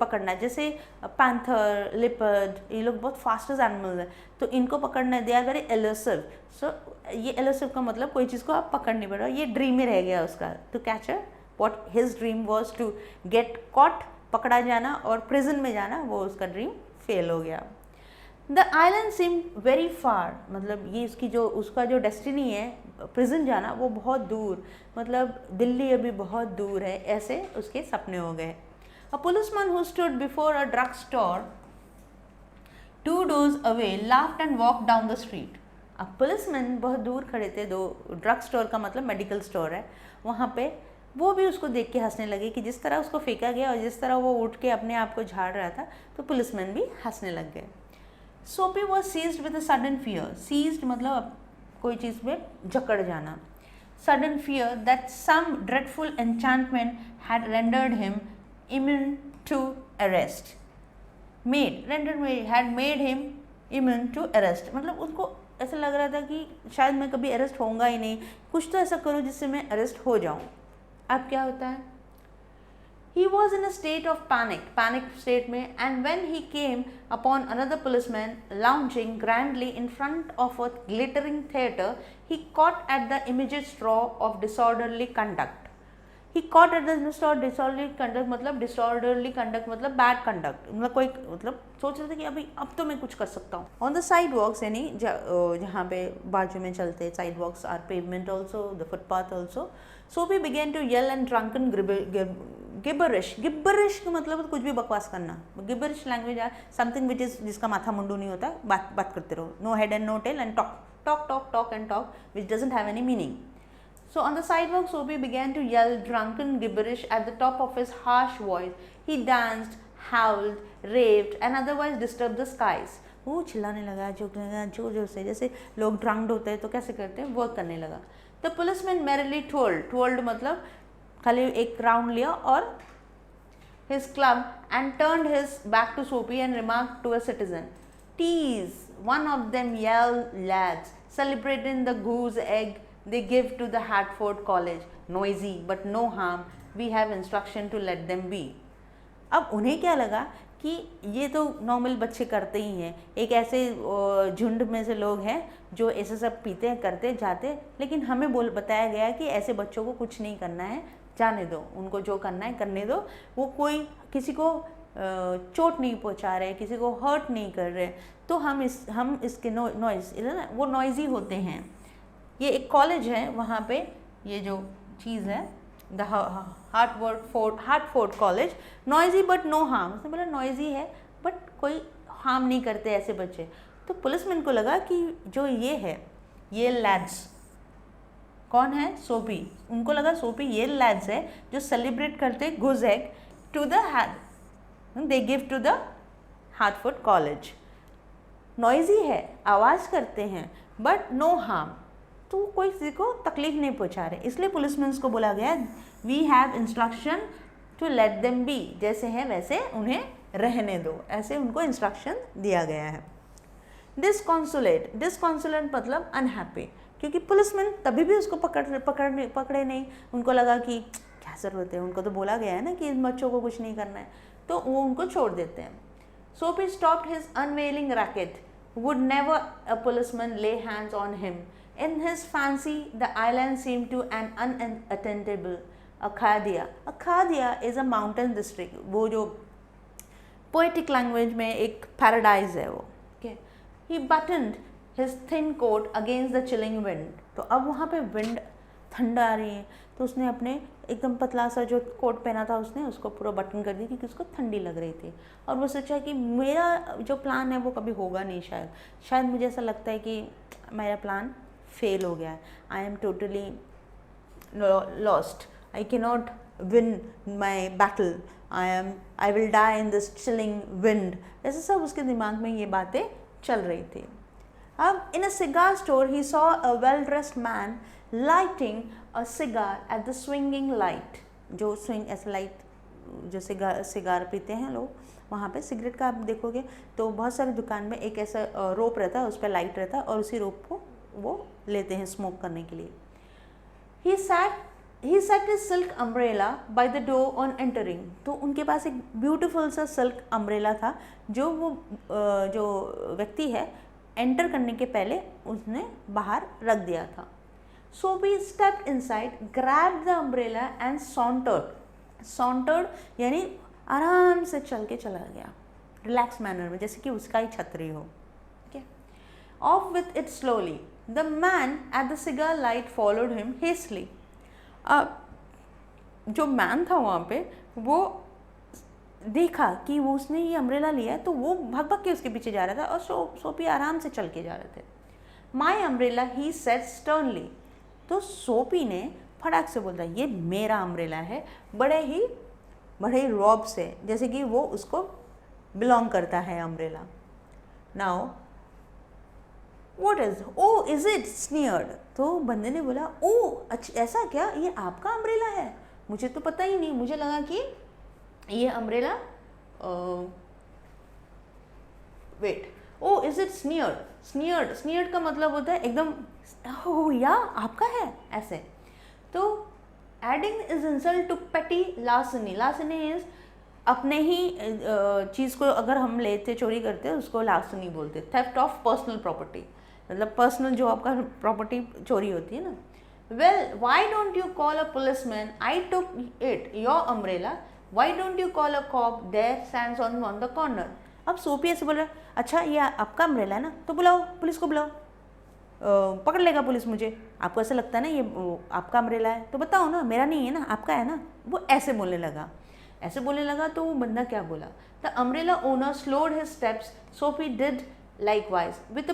पकड़ना। जैसे पैंथर, लिपर्ड, ये लोग बहुत फास्टेस्ट एनिमल्स हैं, तो इनको पकड़ना, दे आर वेरी एलुसिव। सो ये एलुसिव का मतलब कोई चीज़ को आप पकड़ नहीं पा रहे हो, ये ड्रीम में रह गया उसका। To catch what his dream was to get caught, पकड़ा जाना और प्रिजन में जाना, वो उसका ड्रीम फेल हो गया। The island seem very far, मतलब ये इसकी जो उसका जो डेस्टिनी है प्रिजन जाना, वो बहुत दूर, मतलब दिल्ली अभी बहुत दूर है, ऐसे उसके सपने हो गए। A policeman who stood before a drug store 2 doors away laughed and walk down the street. अब पुलिसमैन बहुत दूर खड़े थे, 2 ड्रग स्टोर का मतलब मेडिकल स्टोर है वहाँ पे, वो भी उसको देख के हंसने लगे कि जिस तरह उसको फेंका गया और जिस तरह वो उठ के अपने आप को झाड़ रहा था, तो पुलिसमैन भी हंसने लग गए। Soapy was seized with a sudden fear. Seized मतलब कोई चीज़ में जकड़ जाना। Sudden fear that some dreadful enchantment had rendered him immune to arrest. Had made him immune to arrest, मतलब उनको ऐसा लग रहा था कि शायद मैं कभी अरेस्ट होऊंगा ही नहीं, कुछ तो ऐसा करो जिससे मैं अरेस्ट हो जाऊं। अब क्या होता है? He was in a state of panic state में, and when he came upon another policeman lounging grandly in front of a glittering theatre, he caught at the immediate straw of disorderly conduct. He caught at the straw disorderly conduct मतलब disorderly conduct मतलब bad conduct, मतलब कोई मतलब सोच रहे थे कि अभी अब तो मैं कुछ कर सकता हूँ। On the sidewalks, यानी जहाँ पे बाजू में चलते, sidewalks are pavement also, the footpath also. Soapy began to yell and drunken gibberish का मतलब कुछ भी बकवास करना। gibberish language है something which is जिसका माथा मुंडू नहीं होता, बात करते रहो, no head and no tail and talk and talk which doesn't have any meaning. So on the sidewalk, Soapy began to yell drunken gibberish at the top of his harsh voice. He danced, howled, raved and otherwise disturbed the skies. वो चिल्लाने लगा, जोर जोर से, जैसे लोग ड्रंक्ड होते हैं तो कैसे करते हैं, वो करने लगा। The policeman merrily twirled मतलब खाली एक राउंड लिया और his club and turned his back to Soapy and remarked to a citizen, "Tease, one of them yelled lads, celebrating the goose egg they give to the Hartford College. Noisy but no harm. We have instruction to let them be." अब उन्हें क्या लगा कि ये तो normal बच्चे करते ही हैं, एक ऐसे झुंड में से लोग हैं जो ऐसे सब पीते हैं, करते जाते, लेकिन हमें बताया गया कि ऐसे बच्चों को कुछ नहीं करना है, जाने दो, उनको जो करना है करने दो, वो कोई किसी को चोट नहीं पहुंचा रहे, किसी को हर्ट नहीं कर रहे, तो हम इसके नॉइज़ वो नॉइज़ी होते हैं। ये एक कॉलेज है, वहाँ पे ये जो चीज़ है the Hartford College, noisy but no harm. उसने बोला नॉइज़ी है बट कोई हार्म नहीं करते ऐसे बच्चे। तो पुलिसमैन को लगा कि जो ये है, ये लैड्स कौन है, सोपी, उनको लगा सोपी ये लैड्स है जो सेलिब्रेट करते goose egg to the they give to the Hartford College. Noisy है, आवाज़ करते हैं बट नो हार्म, तो कोई किसी को तकलीफ नहीं पहुंचा रहे, इसलिए पुलिसमैन को बोला गया we have instruction to let them be, जैसे हैं वैसे उन्हें रहने दो, ऐसे उनको इंस्ट्रक्शन दिया गया है। डिस्कॉन्सुलेट मतलब अनहैप्पी, क्योंकि पुलिसमैन तभी भी उसको पकड़े नहीं, उनको लगा कि क्या ज़रूरत है, उनको तो बोला गया है ना कि इन बच्चों को कुछ नहीं करना है, तो वो उनको छोड़ देते हैं। Soapy stopped his unveiling racket. Would never a policeman lay hands on him. In his fancy, the island seemed to an unattainable Akhadia. Akhadia is a mountain district. वो जो poetic language में एक paradise है वो. Okay. He buttoned his thin coat against the chilling wind. तो अब वहाँ पे wind ठंड आ रही है, तो उसने अपने एकदम पतला सा जो कोट पहना था उसने उसको पूरा बटन कर दी क्योंकि उसको ठंडी लग रही थी। और वो सोचा कि मेरा जो प्लान है वो कभी होगा नहीं, शायद मुझे ऐसा लगता है कि मेरा प्लान फेल हो गया है। I am totally lost, I can not win my battle, I will die in this chilling wind, ऐसे सब उसके दिमाग में ये बातें चल रही थी। अब in a cigar store he saw a well dressed man lighting a cigar at the swinging light. जो स्विंग ऐसा लाइट जो सिगार पीते हैं लोग, वहाँ पे सिगरेट का आप देखोगे तो बहुत सारी दुकान में एक ऐसा रोप रहता है, उस पर लाइट रहता है और उसी रोप को वो लेते हैं स्मोक करने के लिए। He set his silk umbrella by the door on entering. तो उनके पास एक ब्यूटीफुल सा सिल्क अम्ब्रेला था जो वो जो व्यक्ति है एंटर करने के पहले उसने बाहर रख दिया था। Soapy stepped inside, grabbed the umbrella and sauntered यानी आराम से चल के चला गया, रिलैक्स मैनर में, जैसे कि उसका ही छतरी हो। Okay. Off with it slowly. The man at the cigar light followed him hastily. अब जो मैन था वहाँ पे वो देखा कि वो उसने ये अम्ब्रेला लिया है, तो वो भाग के उसके पीछे जा रहा था और सोपी आराम से चल के जा रहे थे। My umbrella, he said sternly. तो सोपी ने फटाक से बोल रहा है ये मेरा अम्ब्रेला है, बड़े ही रॉब से, जैसे कि वो उसको बिलोंग करता है umbrella. Now what is, oh is it sneered, तो बंदे ने बोला ओ अच्छा ऐसा क्या, ये आपका अम्ब्रेला है, मुझे तो पता ही नहीं, मुझे लगा कि ये umbrella wait, oh is it sneered का मतलब होता है एकदम ओ या आपका है ऐसे। तो एडिंग इज इंसल्ट टू पेटी लार्सनी इज अपने ही चीज़ को अगर हम लेते चोरी करते हैं उसको लार्सनी बोलते, थेफ्ट ऑफ पर्सनल प्रॉपर्टी, मतलब पर्सनल जो आपका प्रॉपर्टी चोरी होती है ना। Well why don't you call a policeman, I took it your umbrella, why don't you call a cop, there stands on the corner. अब सोपी ऐसे बोल रहा है अच्छा ये आपका अम्ब्रेला है ना, तो बुलाओ पुलिस को, बुलाओ, पकड़ लेगा पुलिस मुझे, आपको ऐसा लगता है ना ये आपका अम्ब्रेला है, तो बताओ ना मेरा नहीं है ना, आपका है ना। वो ऐसे बोलने लगा तो वो बंदा क्या बोला, the umbrella owner slowed his steps, Soapy did likewise with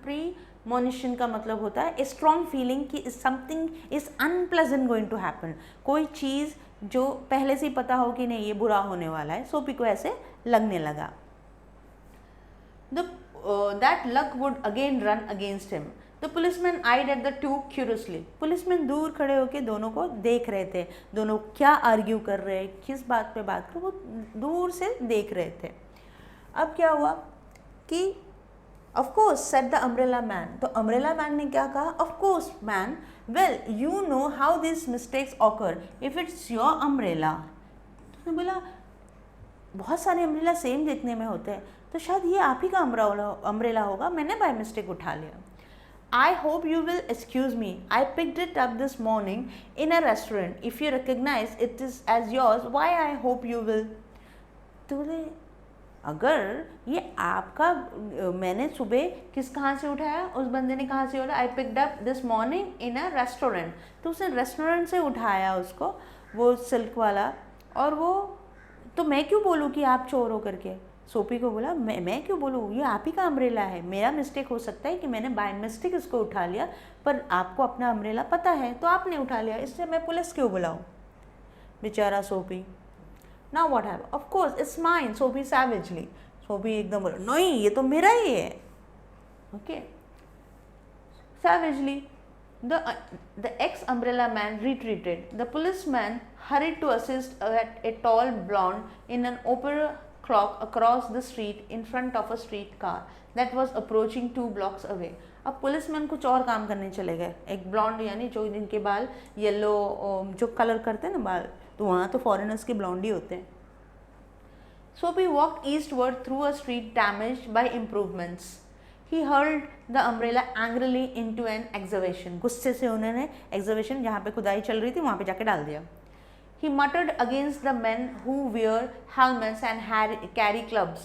premonition का मतलब होता है ए स्ट्रॉन्ग फीलिंग कि something is unpleasant going to happen, कोई चीज़ जो पहले से ही पता हो कि नहीं ये बुरा होने वाला है, सोपी को ऐसे लगने लगा। That luck would again run against him. The policeman eyed at the two curiously. Policeman दूर खड़े होकर दोनों को देख रहे थे, दोनों क्या आर्ग्यू कर रहे हैं, किस बात पे बात कर, वो दूर से देख रहे थे। अब क्या हुआ कि of course said the umbrella man. तो umbrella man ने क्या कहा, of course man, well you know how these mistakes occur if it's your umbrella. तो बोला बहुत सारे अम्ब्रेला सेम देखने में होते हैं, तो शायद ये आप ही का अम्ब्रेला होगा, मैंने बाय मिस्टेक उठा लिया। I hope you will excuse me. I picked it up this morning in a restaurant. If you recognize it is as yours, why I hope you will. तो बोले अगर ये आपका मैंने सुबह कहाँ से उठाया, उस बंदे ने कहाँ से बोला I picked up this morning in a restaurant, तो उसने रेस्टोरेंट से उठाया उसको, वो सिल्क वाला, और वो तो मैं क्यों बोलूँ कि आप चोर हो करके. सोपी को बोला मैं क्यों बोलूँ, ये आप ही का अम्ब्रेला है, मेरा मिस्टेक हो सकता है कि मैंने बाय मिस्टेक इसको उठा लिया, पर आपको अपना अम्ब्रेला पता है तो आपने उठा लिया, इससे मैं पुलिस क्यों बुलाऊँ. बेचारा सोपी. Now what have, of course it's mine, सोपी सैवेजली. सोपी एकदम बोला नहीं ये तो मेरा ही है. Okay. Savagely, the ex-umbrella man retreated. The policeman hurried to assist a tall blonde in an opera cloak across the street in front of a streetcar that was approaching 2 blocks away. अब policeman कुछ और काम करने चले गए. एक blonde यानी जो जिनके बाल येलो जो कलर करते हैं ना बाल, तो वहाँ तो फॉरेनर्स के ब्लॉन्ड ही होते हैं. Soapy walked eastward through a street damaged by improvements. He hurled the umbrella angrily into an excavation. गुस्से से उन्होंने excavation जहाँ पे खुदाई चल रही थी वहाँ पे जाके डाल दिया. He muttered against the men who wear helmets and carry clubs.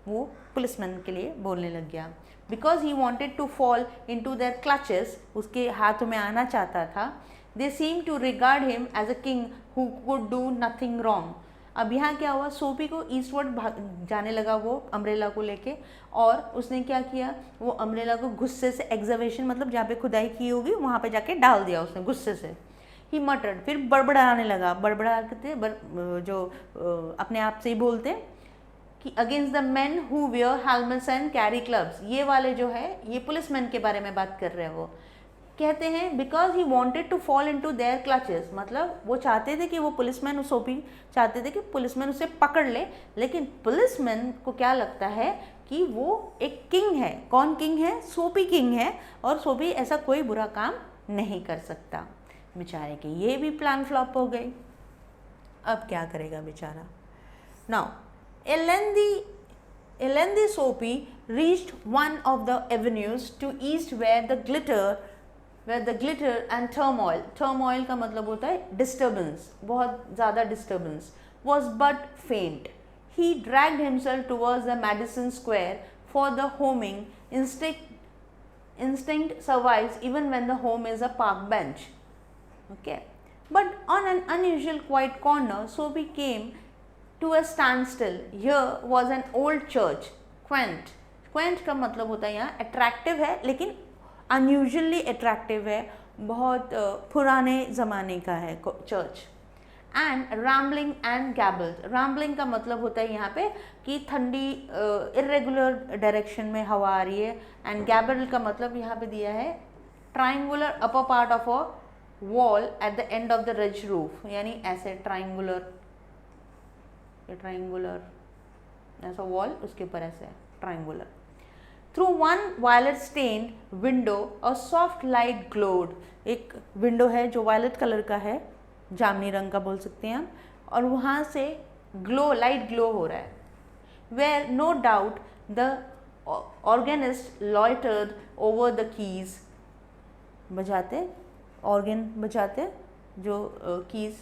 वो पुलिसमैन के लिए बोलने लग गया. Because he wanted to fall into their clutches, उसके हाथों में आना चाहता था. They seemed to regard him as a king who could do nothing wrong. अब यहाँ क्या हुआ, सोपी को ईस्टवर्ड जाने लगा वो अम्ब्रेला को लेके, और उसने क्या किया, वो अम्ब्रेला को गुस्से से एक्सकवेशन मतलब जहाँ पे खुदाई की होगी वहाँ पे जाके डाल दिया उसने गुस्से से. ही मटर्ड, फिर बड़बड़ाने लगा. बड़बड़ाते जो अपने आप से ही बोलते कि against the men who wear helmets and carry clubs. ये वाले जो है ये पुलिसमैन के बारे में बात कर रहे हैं. वो कहते हैं because he wanted to fall in to their clutches, मतलब वो चाहते थे कि वो पुलिसमैन, सोपी चाहते थे कि पुलिसमैन उसे पकड़ ले, लेकिन पुलिसमैन को क्या लगता है कि वो एक किंग है. कौन किंग है, सोपी किंग है, और सोपी ऐसा कोई बुरा काम नहीं कर सकता. बेचारे के ये भी प्लान फ्लॉप हो गई. अब क्या करेगा बेचारा. Now a lengthy Soapy reached one of the avenues to east where the glitter and turmoil का मतलब होता है disturbance, बहुत ज़्यादा disturbance, was but faint. He dragged himself towards the Madison Square, for the homing instinct survives even when the home is a park bench. Okay, but on an unusual quiet corner, Soapy came to a standstill. Here was an old church, quaint का मतलब होता है यहाँ attractive है, लेकिन unusually attractive है, बहुत पुराने ज़माने का है church. and rambling and gabbled. rambling का मतलब होता है यहाँ पे कि ठंडी irregular direction में हवा आ रही है, and gabbled का मतलब यहाँ पे दिया है triangular upper part of a wall at the end of the ridge roof, यानी ऐसे triangular ऐसा wall उसके ऊपर ऐसे triangular. Through one violet stained window a soft light glowed. एक window है जो violet color का है, जामनी रंग का बोल सकते हैं हम, और वहाँ से light glow हो रहा है. Where no doubt the organist loitered over the keys. बजाते organ बजाते जो keys,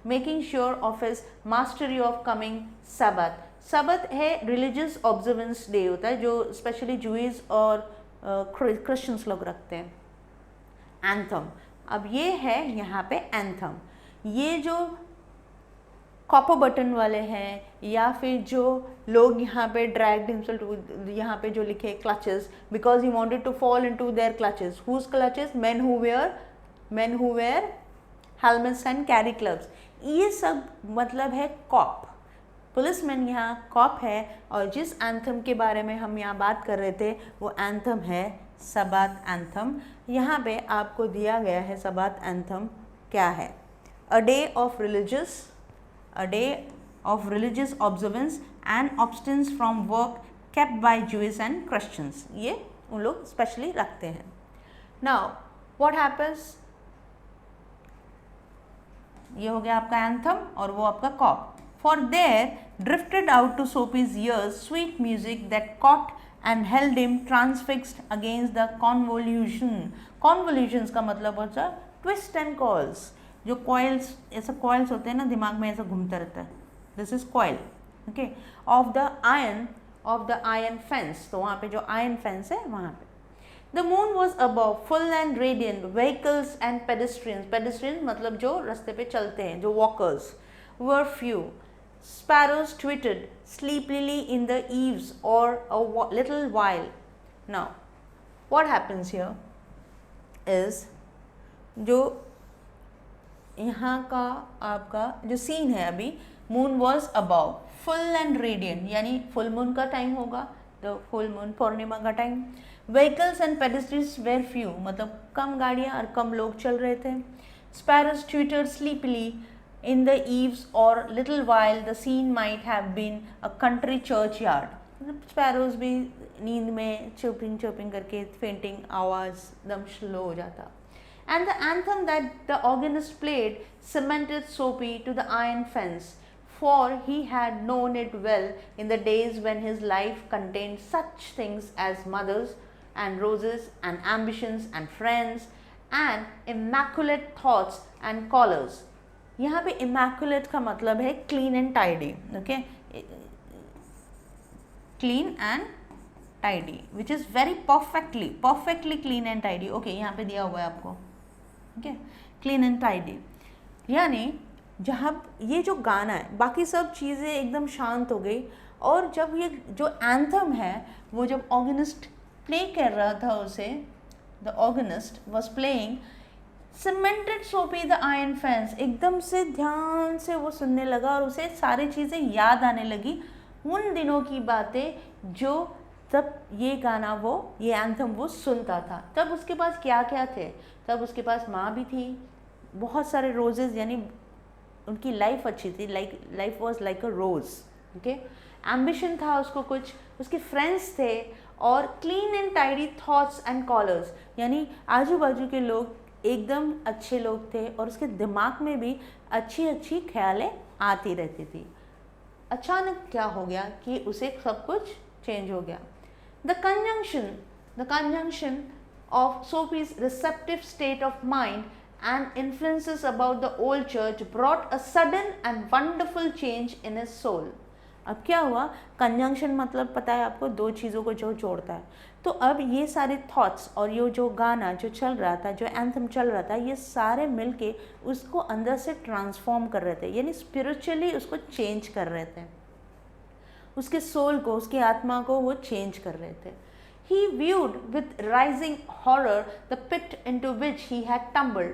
making sure of his mastery of coming Sabbath. सबत है रिलीजियस ऑब्जर्वेंस डे होता है जो स्पेशली जूइज और क्रिश्चियंस लोग रखते हैं. एंथम, अब ये है यहाँ पे एंथम. ये जो कॉपर बटन वाले हैं या फिर जो लोग यहाँ पे ड्रैग्ड हिमसेल्फ, यहाँ पे जो लिखे clutches, because he wanted to fall into their clutches. Whose clutches? Men who wear helmets and carry clubs. ये सब मतलब है कॉप. पुलिसमैन यहाँ कॉप है, और जिस एंथम के बारे में हम यहाँ बात कर रहे थे वो एंथम है सबात एंथम. यहाँ पे आपको दिया गया है सबात एंथम क्या है. A day of religious observance and abstinence from work kept by Jews and Christians. ये उन लोग स्पेशली रखते हैं. नाउ व्हाट हैपेंस, ये हो गया आपका एंथम और वो आपका corp. For there drifted out to Soapy's ears sweet music that caught and held him transfixed against the convolution. Convolutions का मतलब होता है twist and coils. जो coils, ऐसा coils होते हैं ना दिमाग में ऐसा घूमता रहता है, this is coil, okay, of the iron fence. तो वहाँ पे जो iron fence है वहाँ पे The moon was above, full and radiant. Vehicles and pedestrians मतलब जो रास्ते पे चलते हैं, जो walkers, were few. Sparrows twittered sleepily in the eaves or a little while. Now, what happens here is जो यहाँ का आपका जो सीन है अभी, moon was above, full and radiant, यानी full moon का टाइम होगा, the full moon पूर्णिमा का time. Vehicles and pedestrians were few, मतलब कम गाड़ियाँ और कम लोग चल रहे थे. Sparrows twittered sleepily in the eaves or little while the scene might have been a country churchyard. Sparrows भी नींद में chirping करके fainting आवाज़ दम स्लो हो जाता. And the anthem that the organist played cemented Soapy to the iron fence, for he had known it well in the days when his life contained such things as mothers and roses and ambitions and friends and immaculate thoughts and collars. यहाँ पे immaculate का मतलब है clean and tidy, okay, clean and tidy, which is very perfectly clean and tidy, okay, यहाँ पे दिया हुआ है आपको, okay, clean and tidy. यानी जहाँ ये जो गाना है बाकी सब चीज़ें एकदम शांत हो गई, और जब ये जो एंथम है वो जब ऑर्गेनिस्ट प्ले कर रहा था उसे, the organist was playing cemented सोपी द आयरन फेंस, एकदम से ध्यान से वो सुनने लगा और उसे सारी चीज़ें याद आने लगी, उन दिनों की बातें जो तब ये गाना ये एंथम वो सुनता था. तब उसके पास क्या क्या थे, तब उसके पास माँ भी थी, बहुत सारे रोजेज़, यानी उनकी लाइफ अच्छी थी, life was like a rose, okay. Ambition था उसको कुछ, उसके फ्रेंड्स थे, और clean and tidy thoughts and collars, यानी आजू बाजू के लोग एकदम अच्छे लोग थे और उसके दिमाग में भी अच्छी अच्छी ख्यालें आती रहती थी. अचानक क्या हो गया कि उसे सब कुछ चेंज हो गया. The conjunction of Sophie's receptive state of mind and influences about the old church brought a sudden and wonderful change in his soul. अब क्या हुआ, कंजंक्शन मतलब पता है आपको, दो चीज़ों को जो जोड़ता है. तो अब ये सारे थॉट्स और ये जो गाना जो चल रहा था, जो एंथम चल रहा था, ये सारे मिलके उसको अंदर से ट्रांसफॉर्म कर रहे थे, यानी स्पिरिचुअली उसको चेंज कर रहे थे, उसके सोल को, उसकी आत्मा को वो चेंज कर रहे थे. He viewed with rising horror the pit into which he had tumbled,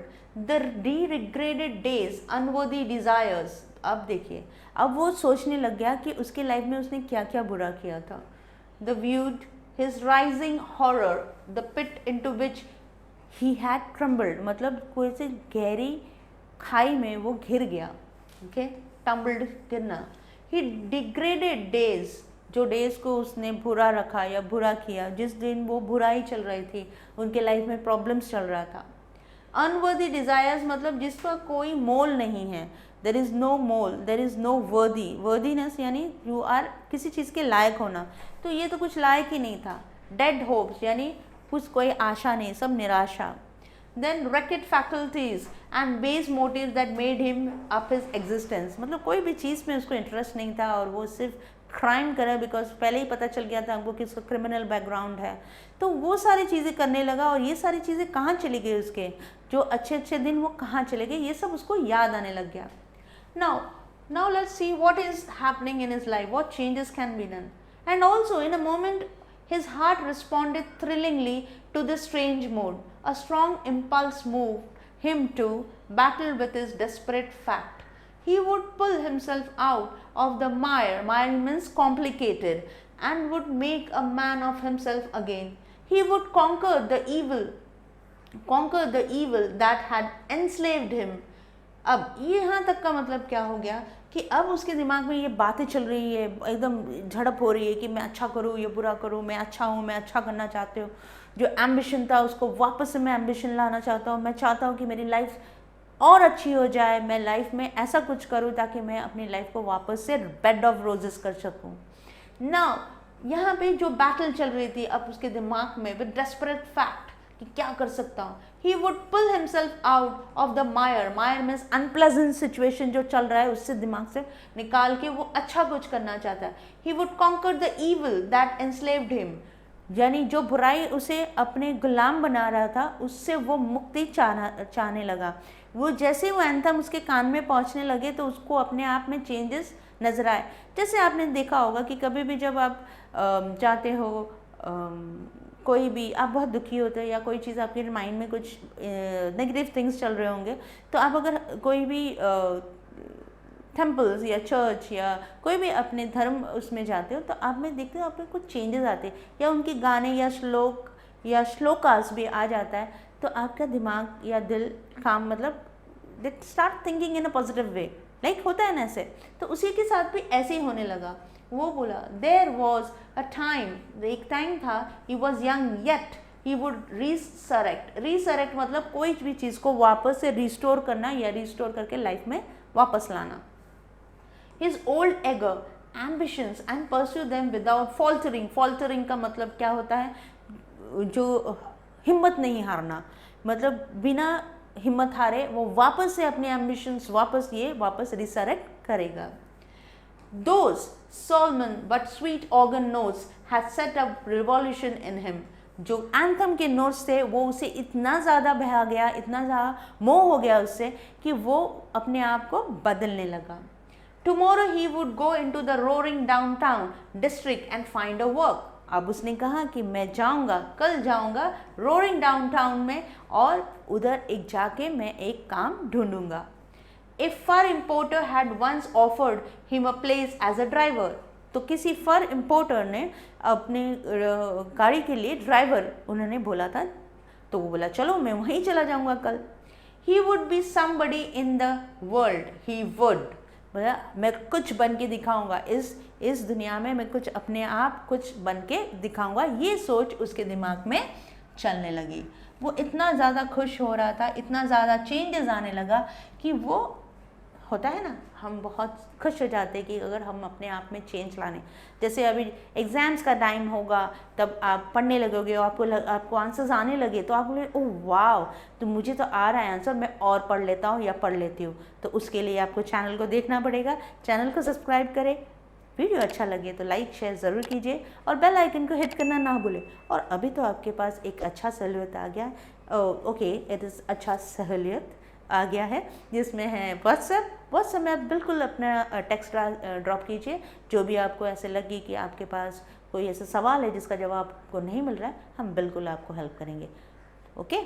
the degraded days, unworthy desires. अब देखिए, अब वो सोचने लग गया कि उसके लाइफ में उसने क्या क्या बुरा किया था. The viewed his rising horror, the pit into which he had crumbled, मतलब कोई से गहरी खाई में वो घिर गया, okay? Tumbled गिरना. He degraded days, जो डेज़ को उसने बुरा रखा या बुरा किया, जिस दिन वो बुराई चल रही थी, उनके लाइफ में प्रॉब्लम्स चल रहा था. अनवर्दी डिज़ायर्स मतलब जिसका कोई मोल नहीं है, there is no mole, there is no worthy, worthiness यानी यू आर किसी चीज़ के लायक होना, तो ये तो कुछ लायक ही नहीं था. डेड होप्स यानी कुछ कोई आशा नहीं, सब निराशा. Then wrecked faculties and base motives that made him up his existence, मतलब कोई भी चीज़ में उसको इंटरेस्ट नहीं था और वो सिर्फ क्राइम करा, बिकॉज पहले ही पता चल गया था हमको कि उसका क्रिमिनल बैकग्राउंड है, तो वो सारी चीज़ें करने लगा. और ये सारी चीज़ें कहाँ चली गई, उसके जो अच्छे अच्छे दिन वो कहाँ चले गए, ये सब उसको याद आने लग गया. Now let's see what is happening in his life, what changes can be done. And also in a moment his heart responded thrillingly to this strange mood. A strong impulse moved him to battle with his desperate fact. He would pull himself out of the mire means complicated, and would make a man of himself again. He would conquer the evil that had enslaved him. अब ये यहाँ तक का मतलब क्या हो गया कि अब उसके दिमाग में ये बातें चल रही है, एकदम झड़प हो रही है कि मैं अच्छा करूँ या बुरा करूँ, मैं अच्छा हूँ, मैं अच्छा करना चाहती हूँ. जो एम्बिशन था उसको वापस से मैं एम्बिशन लाना चाहता हूँ, मैं चाहता हूँ कि मेरी लाइफ और अच्छी हो जाए, मैं लाइफ में ऐसा कुछ करूँ ताकि मैं अपनी लाइफ को वापस से बेड ऑफ रोजेस कर सकूँ. नाउ यहाँ पे जो बैटल चल रही थी अब उसके दिमाग में विद डेस्परेट फैक्ट कि क्या कर सकता हूँ, he would pull himself out of the mire, mire means unpleasant situation जो चल रहा है उससे दिमाग से निकाल के वो अच्छा कुछ करना चाहता है। He would conquer the evil that enslaved him, यानी जो बुराई उसे अपने गुलाम बना रहा था उससे वो मुक्ति चाहने लगा। वो जैसे वो एंथम उसके कान में पहुंचने लगे तो उसको अपने आप में चेंजेस नज़र आए। जैसे आपने देखा होगा कि कभी भी जब आप जाते हो, कोई भी आप बहुत दुखी होते हो या कोई चीज़ आपके माइंड में कुछ नेगेटिव थिंग्स चल रहे होंगे, तो आप अगर कोई भी टेम्पल्स या चर्च या कोई भी अपने धर्म उसमें जाते हो तो आप में देखते हो आप में कुछ चेंजेस आते हैं, या उनके गाने या श्लोक या श्लोकास भी आ जाता है, तो आपका दिमाग या दिल काम मतलब they start thinking in a positive way, like होता है ना ऐसे। तो उसी के साथ भी ऐसे ही होने लगा। वो बोला देयर वॉज अ टाइम, एक टाइम था, he was young yet he would resurrect, resurrect मतलब कोई भी चीज़ को वापस से रिस्टोर करना या रिस्टोर करके लाइफ में वापस लाना। His old eager ambitions and pursue them without faltering, faltering का मतलब क्या होता है, जो हिम्मत नहीं हारना, मतलब बिना हिम्मत हारे वो वापस से अपने एम्बिशंस वापस रिसरेक्ट करेगा। Those solemn but sweet organ notes had set up revolution in him, जो एंथम के नोट्स थे वो उसे इतना ज़्यादा बहा गया, इतना ज़्यादा मोह हो गया उससे कि वो अपने आप को बदलने लगा। Tomorrow he would go into the roaring downtown district and find a work. अब उसने कहा कि मैं जाऊंगा, कल जाऊंगा रोरिंग डाउनटाउन में और उधर एक जाके मैं एक काम ढूंढूंगा। A fur importer had once offered him a place as a driver. तो किसी फर इम्पोर्टर ने अपने गाड़ी के लिए ड्राइवर उन्होंने बोला था, तो वो बोला चलो मैं वहीं चला जाऊंगा कल। He would be somebody in the world. He would, बोला मैं कुछ बन के दिखाऊंगा इस दुनिया में, मैं कुछ अपने आप कुछ बन के दिखाऊंगा, ये सोच उसके दिमाग में चलने लगी। वो इतना ज़्यादा खुश हो रहा था, इतना ज़्यादा चेंजेस आने लगा कि वो होता है ना, हम बहुत खुश हो जाते हैं कि अगर हम अपने आप में चेंज लाने। जैसे अभी एग्ज़ाम्स का टाइम होगा तब आप पढ़ने लगोगे और आपको आंसर्स आने लगे तो आप बोले ओह वाव, तो मुझे तो आ रहा है आंसर, मैं और पढ़ लेता हूँ या पढ़ लेती हूँ। तो उसके लिए आपको चैनल को देखना पड़ेगा, चैनल को सब्सक्राइब करें, वीडियो अच्छा लगे तो लाइक शेयर ज़रूर कीजिए और बेल आइकन को हिट करना ना भूलें। और अभी तो आपके पास एक अच्छा सहूलियत आ गया, ओके इट इज़ अच्छा सहूलियत आ गया है जिसमें है व्हाट्सएप में आप बिल्कुल अपना टेक्स्ट ड्रॉप कीजिए, जो भी आपको ऐसे लगे कि आपके पास कोई ऐसा सवाल है जिसका जवाब आपको नहीं मिल रहा है, हम बिल्कुल आपको हेल्प करेंगे। ओके,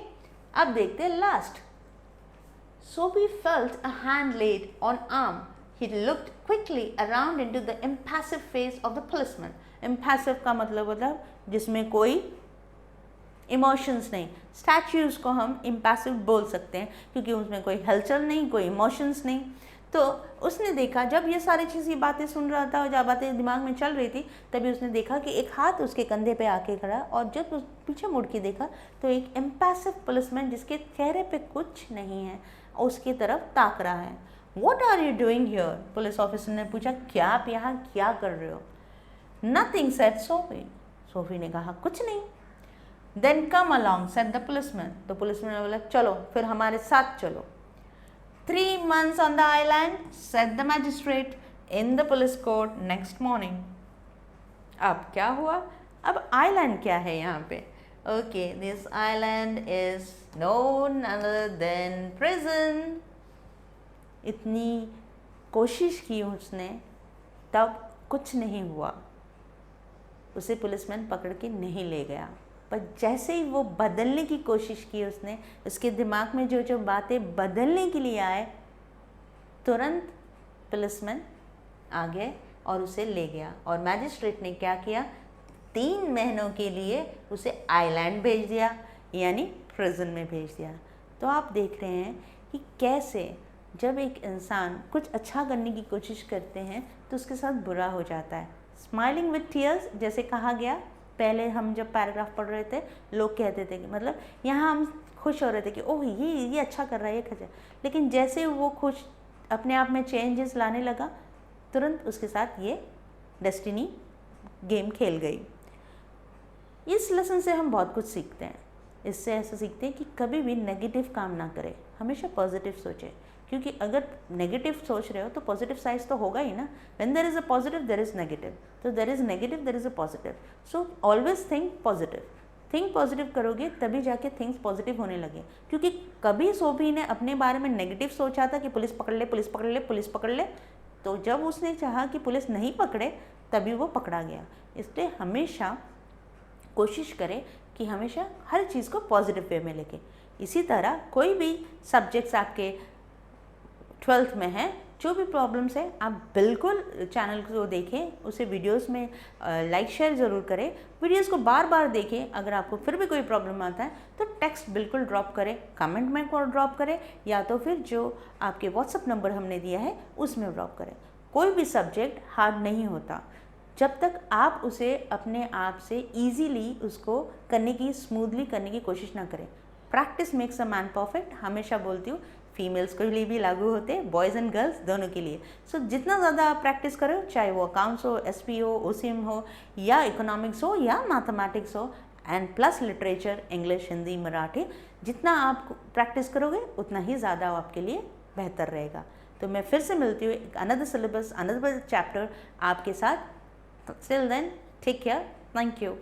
अब देखते हैं last. Sophie felt a hand laid on arm. He looked quickly around into the impassive face of the policeman. Impassive का मतलब जिसमें कोई इमोशंस नहीं, स्टैच्यूज को हम इम्पैसिव बोल सकते हैं क्योंकि उसमें कोई हलचल नहीं, कोई इमोशंस नहीं। तो उसने देखा, जब ये सारी चीज़, ये बातें सुन रहा था और जब बातें दिमाग में चल रही थी, तभी उसने देखा कि एक हाथ उसके कंधे पे आके खड़ा, और जब उस पीछे मुड़ के देखा तो एक इम्पैसिव पुलिसमैन जिसके चेहरे पे कुछ नहीं है उसकी तरफ ताक रहा है। What are you doing here? Police officer ने पूछा, क्या आप यहाँ क्या कर रहे हो? Nothing, said Sophie. सोफी ने कहा कुछ नहीं। Then come along, said the policeman. तो पुलिसमैन ने बोला चलो फिर हमारे साथ चलो। 3 months on the island, said the magistrate in the police court next morning. अब क्या हुआ? अब आइलैंड क्या है यहाँ पे? Okay, this island is none other than prison. इतनी कोशिश की उसने, तब कुछ नहीं हुआ, उसे पुलिसमैन पकड़ के नहीं ले गया। पर जैसे ही वो बदलने की कोशिश की उसने, उसके दिमाग में जो जो बातें बदलने के लिए आए, तुरंत पुलिसमैन आ गए और उसे ले गया। और मैजिस्ट्रेट ने क्या किया, 3 महीनों के लिए उसे आइलैंड भेज दिया, यानी प्रिजन में भेज दिया। तो आप देख रहे हैं कि कैसे जब एक इंसान कुछ अच्छा करने की कोशिश करते हैं तो उसके साथ बुरा हो जाता है। स्माइलिंग विथ टीयर्स जैसे कहा गया, पहले हम जब पैराग्राफ पढ़ रहे थे लोग कहते थे कि मतलब यहाँ हम खुश हो रहे थे कि ओह ये अच्छा कर रहा है, ये खचा, लेकिन जैसे वो खुश अपने आप में चेंजेस लाने लगा, तुरंत उसके साथ ये डेस्टिनी गेम खेल गई। इस लेसन से हम बहुत कुछ सीखते हैं। इससे ऐसा सीखते हैं कि कभी भी नेगेटिव काम ना करें, हमेशा पॉजिटिव सोचें, क्योंकि अगर नेगेटिव सोच रहे हो तो पॉजिटिव साइड तो होगा ही ना। When there is a positive there is negative, तो there is negative there is a positive. So always think positive. Think positive करोगे तभी जाके थिंग्स पॉजिटिव होने लगे। क्योंकि कभी सोफी ने अपने बारे में नेगेटिव सोचा था कि पुलिस पकड़ ले, पुलिस पकड़ ले, पुलिस पकड़ ले, तो जब उसने चाहा कि पुलिस नहीं पकड़े तभी वो पकड़ा गया। इसलिए हमेशा कोशिश करें कि हमेशा हर चीज़ को पॉजिटिव वे में लेके। इसी तरह कोई भी सब्जेक्ट्स आपके 12th में है, जो भी प्रॉब्लम्स है, आप बिल्कुल चैनल को देखें, उसे वीडियोस में लाइक शेयर ज़रूर करें, वीडियोस को बार बार देखें। अगर आपको फिर भी कोई प्रॉब्लम आता है तो टेक्स्ट बिल्कुल ड्रॉप करें, कमेंट में ड्रॉप करें, या तो फिर जो आपके व्हाट्सएप नंबर हमने दिया है उसमें ड्रॉप करें। कोई भी सब्जेक्ट हार्ड नहीं होता जब तक आप उसे अपने आप से ईजीली उसको करने की, स्मूथली करने की कोशिश ना करें। Practice makes a man perfect, हमेशा बोलती हूँ। फीमेल्स के लिए भी लागू होते हैं, बॉयज़ एंड गर्ल्स दोनों के लिए। सो जितना ज़्यादा आप प्रैक्टिस करो, चाहे वो अकाउंट्स हो, एसपी हो, ओसीएम हो, या इकोनॉमिक्स हो, या मैथमेटिक्स हो, and plus literature, English, Hindi, Marathi, जितना आप प्रैक्टिस करोगे उतना ही ज़्यादा आपके लिए बेहतर रहेगा। तो मैं फिर से मिलती हूँ अनदर सिलेबस, अनदर चैप्टर आपके साथ। Till then, take care. Thank you.